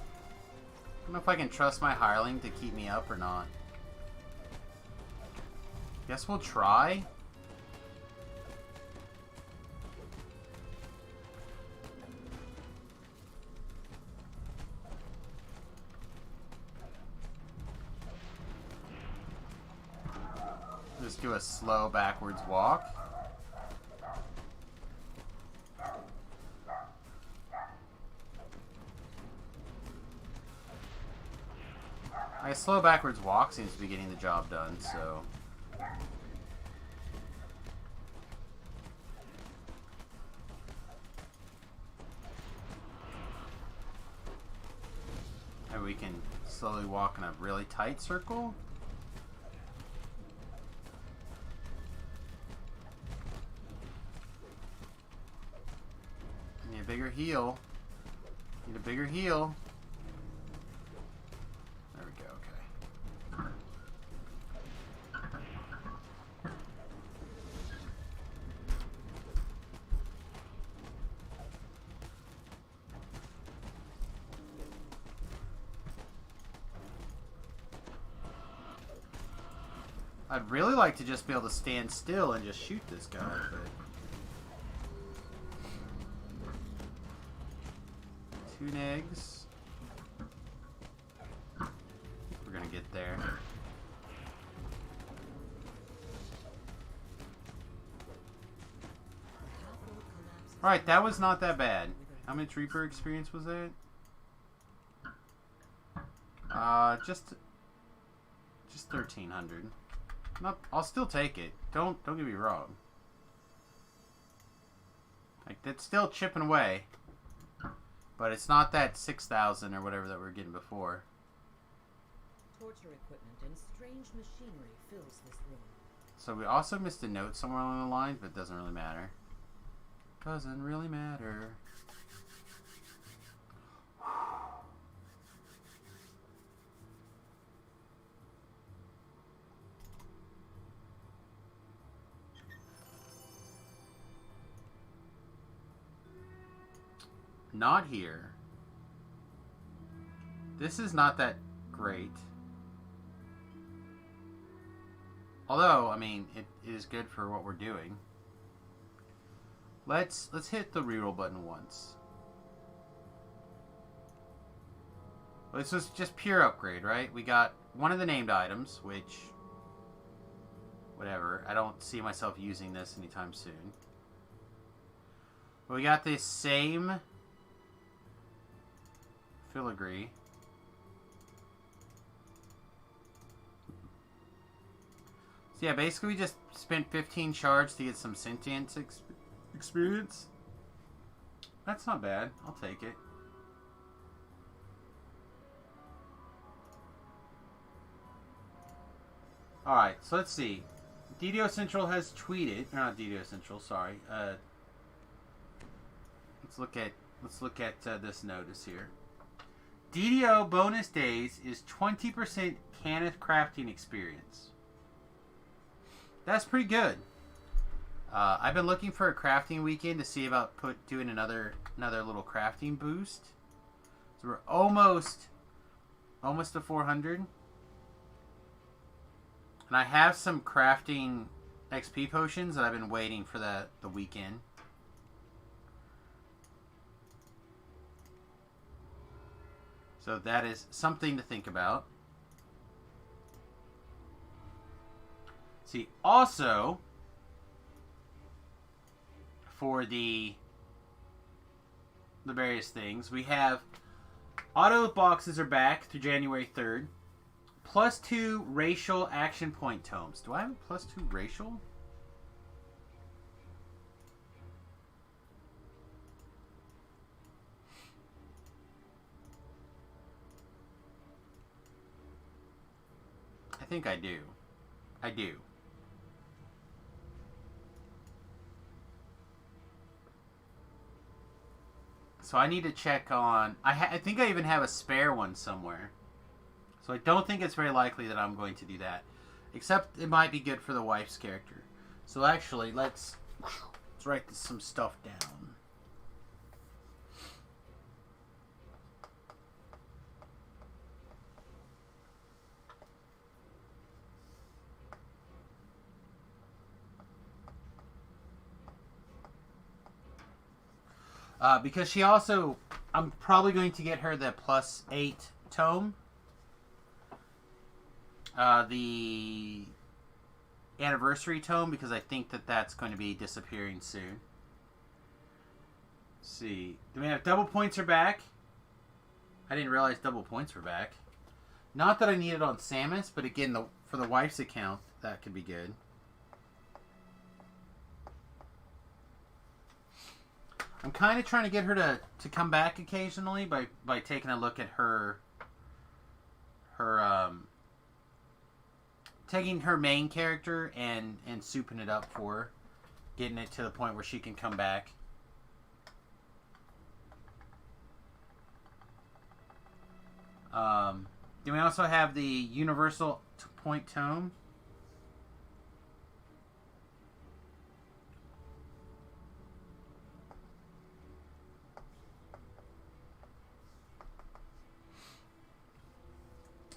I don't know if I can trust my hireling to keep me up or not. Guess we'll try. Just do a slow backwards walk. A slow backwards walk seems to be getting the job done, so... Maybe we can slowly walk in a really tight circle. Need a bigger heel. Need a bigger heel. There we go, okay. I'd really like to just be able to stand still and just shoot this guy, but... Two eggs. We're gonna get there. Alright, that was not that bad. How much Reaper experience was that? Just 1,300. Not, I'll still take it. Don't get me wrong. Like, that's still chipping away. But it's not that 6,000 or whatever that we were getting before. Torture equipment and strange machinery fills this room. So we also missed a note somewhere along the line, but it doesn't really matter. Doesn't really matter. Not here. This is not that great. Although, I mean, it is good for what we're doing. Let's hit the reroll button once. This was just pure upgrade, right? We got one of the named items, which... whatever. I don't see myself using this anytime soon. But we got this same... filigree. So yeah, basically we just spent 15 shards to get some sentience experience. That's not bad. I'll take it. Alright, so let's see. DDO Central has tweeted, or not DDO Central, sorry. Let's look at this notice here. DDO bonus days is 20% Cannith crafting experience. That's pretty good. I've been looking for a crafting weekend to see about doing another little crafting boost. So we're almost to 400. And I have some crafting XP potions that I've been waiting for the weekend. So that is something to think about. See, also, for the various things, we have auto boxes are back through January 3rd. +2 racial action point tomes. Do I have a +2 racial? I think I do. I do. So I need to check on... I think I even have a spare one somewhere. So I don't think it's very likely that I'm going to do that. Except it might be good for the wife's character. So actually, let's write some stuff down. Because she also... I'm probably going to get her the +8 tome. The anniversary tome, because I think that's going to be disappearing soon. Let's see. Do we have double points are back? I didn't realize double points were back. Not that I need it on Samus, but again, for the wife's account, that could be good. I'm kind of trying to get her to come back occasionally by taking a look at her taking her main character and souping it up for her, getting it to the point where she can come back. Then we also have the Universal Point Tome.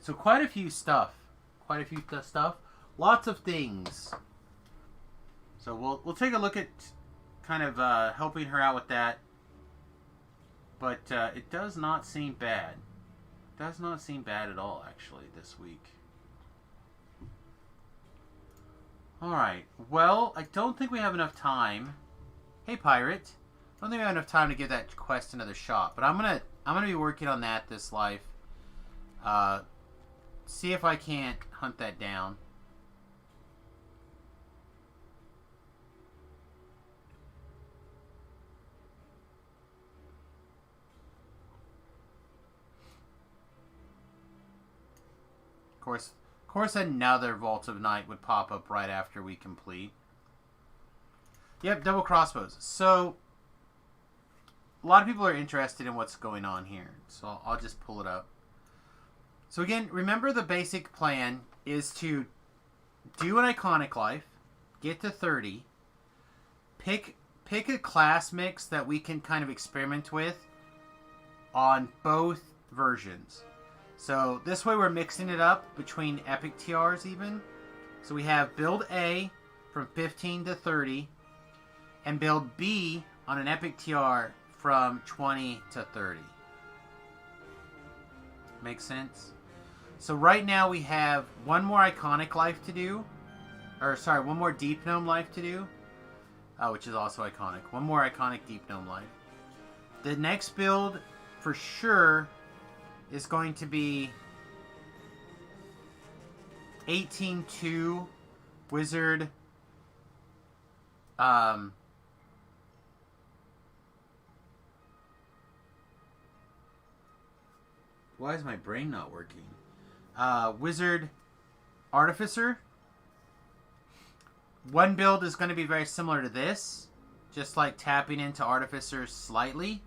So quite a few stuff. Lots of things. So we'll take a look at kind of helping her out with that. But it does not seem bad. Does not seem bad at all, actually, this week. Alright. Well, I don't think we have enough time. Hey, Pirate. I don't think we have enough time to give that quest another shot. But I'm gonna be working on that this life. See if I can't hunt that down. Of course, another Vault of Night would pop up right after we complete. Yep, double crossbows. So, a lot of people are interested in what's going on here. So I'll just pull it up. So again, remember the basic plan is to do an iconic life, get to 30, pick a class mix that we can kind of experiment with on both versions. So this way we're mixing it up between epic TRs even. So we have build A from 15 to 30 and build B on an epic TR from 20 to 30. Make sense? So right now we have one more iconic life to do. Or sorry, one more Deep Gnome life to do. Which is also iconic. One more iconic Deep Gnome life. The next build for sure is going to be 18-2 Wizard. Why is my brain not working? Wizard Artificer One build is going to be very similar to this, just like tapping into Artificers slightly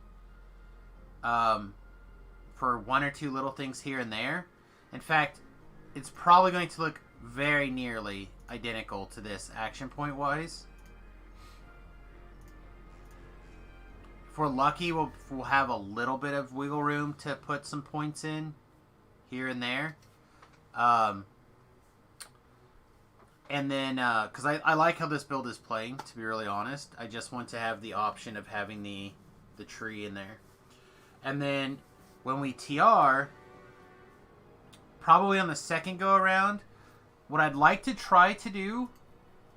for one or two little things here and there. In fact, it's probably going to look very nearly identical to this action point wise. If we're lucky, we'll have a little bit of wiggle room to put some points in here and there. And then, because I like how this build is playing, to be really honest. I just want to have the option of having the tree in there. And then, when we TR, probably on the second go-around, what I'd like to try to do,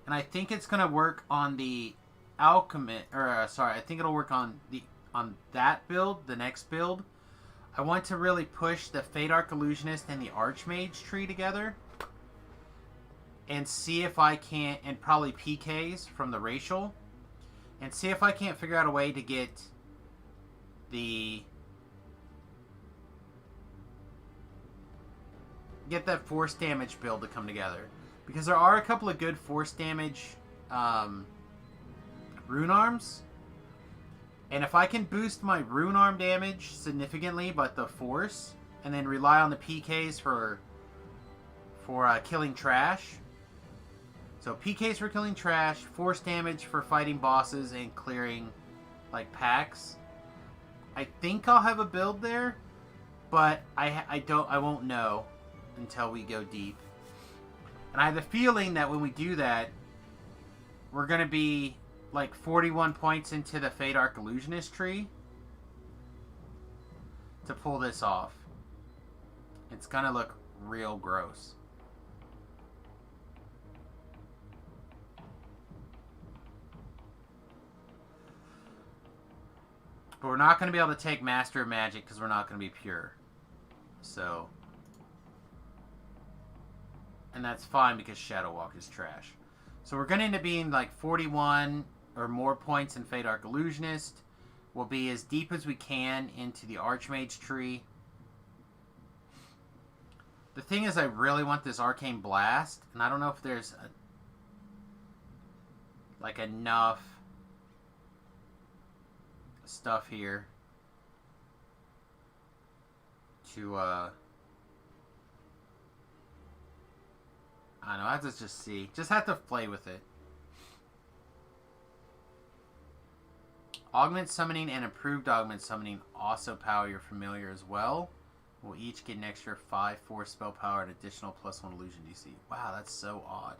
and I think it's going to work on the Alchemist, I think it'll work on that build, the next build. I want to really push the Fate Arc Illusionist and the Archmage tree together. And see if I can't, and probably PKs from the racial, and see if I can't figure out a way to get that force damage build to come together. Because there are a couple of good force damage rune arms. And if I can boost my rune arm damage significantly, but the force, and then rely on the PKs for killing trash. So PKs for killing trash, force damage for fighting bosses and clearing like packs. I think I'll have a build there, but I won't know until we go deep. And I have the feeling that when we do that, we're gonna be like 41 points into the Fate Arc Illusionist tree to pull this off. It's gonna look real gross. But we're not going to be able to take Master of Magic because we're not going to be pure. So. And that's fine because Shadow Walk is trash. So we're going to end up being like 41 or more points in Fate Arc Illusionist. We'll be as deep as we can into the Archmage tree. The thing is, I really want this Arcane Blast. And I don't know if there's enough stuff here to I don't know, I have to just see. Just have to play with it. Augment Summoning and Improved Augment Summoning also power your familiar as well. We'll each get an extra 5 force spell power and additional +1 illusion DC. Wow, that's so odd.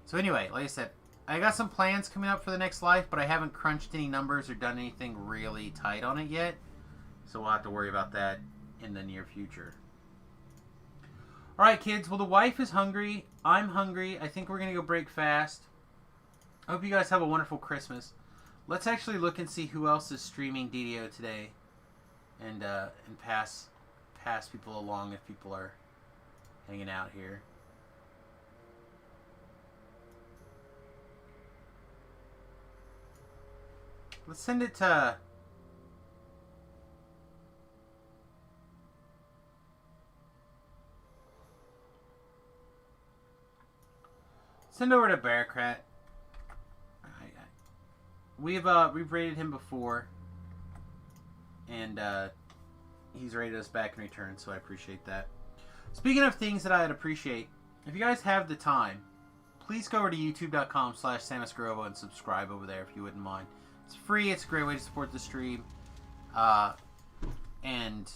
So anyway, like I said, I got some plans coming up for the next life, but I haven't crunched any numbers or done anything really tight on it yet. So we'll have to worry about that in the near future. Alright, kids. Well, the wife is hungry. I'm hungry. I think we're going to go break fast. I hope you guys have a wonderful Christmas. Let's actually look and see who else is streaming DDO today. And pass people along if people are hanging out here. Let's send it to... Send over to Bearcat. We've raided him before. And he's raided us back in return, so I appreciate that. Speaking of things that I'd appreciate, if you guys have the time, please go over to youtube.com/SamusGrovo and subscribe over there if you wouldn't mind. It's free. It's a great way to support the stream. And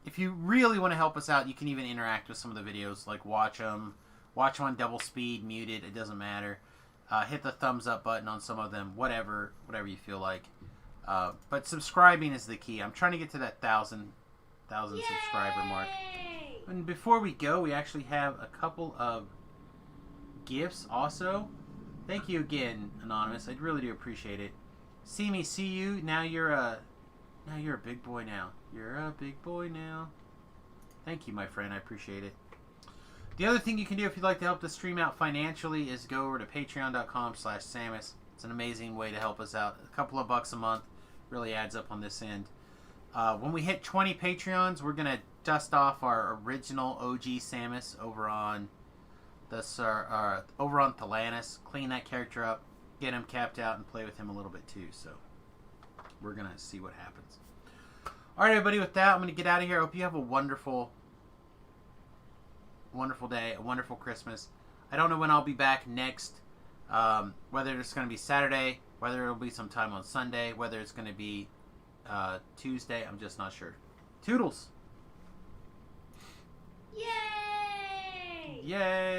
if you really want to help us out, you can even interact with some of the videos. Like watch them on double speed, muted. It doesn't matter. Hit the thumbs up button on some of them. Whatever you feel like. But subscribing is the key. I'm trying to get to that 1,000 subscriber mark. And before we go, we actually have a couple of gifts also. Thank you again, Anonymous. I really do appreciate it. See me, see you. Now you're a big boy now. You're a big boy now. Thank you, my friend. I appreciate it. The other thing you can do if you'd like to help the stream out financially is go over to patreon.com/Samus. It's an amazing way to help us out. A couple of bucks a month really adds up on this end. When we hit 20 Patreons, we're going to dust off our original OG Samus over on over on Thelanis, clean that character up, get him capped out, and play with him a little bit too. So we're gonna see what happens. All right, everybody. With that, I'm gonna get out of here. I hope you have a wonderful, wonderful day, a wonderful Christmas. I don't know when I'll be back next. Whether it's gonna be Saturday, whether it'll be sometime on Sunday, whether it's gonna be Tuesday, I'm just not sure. Toodles. Yay! Yay!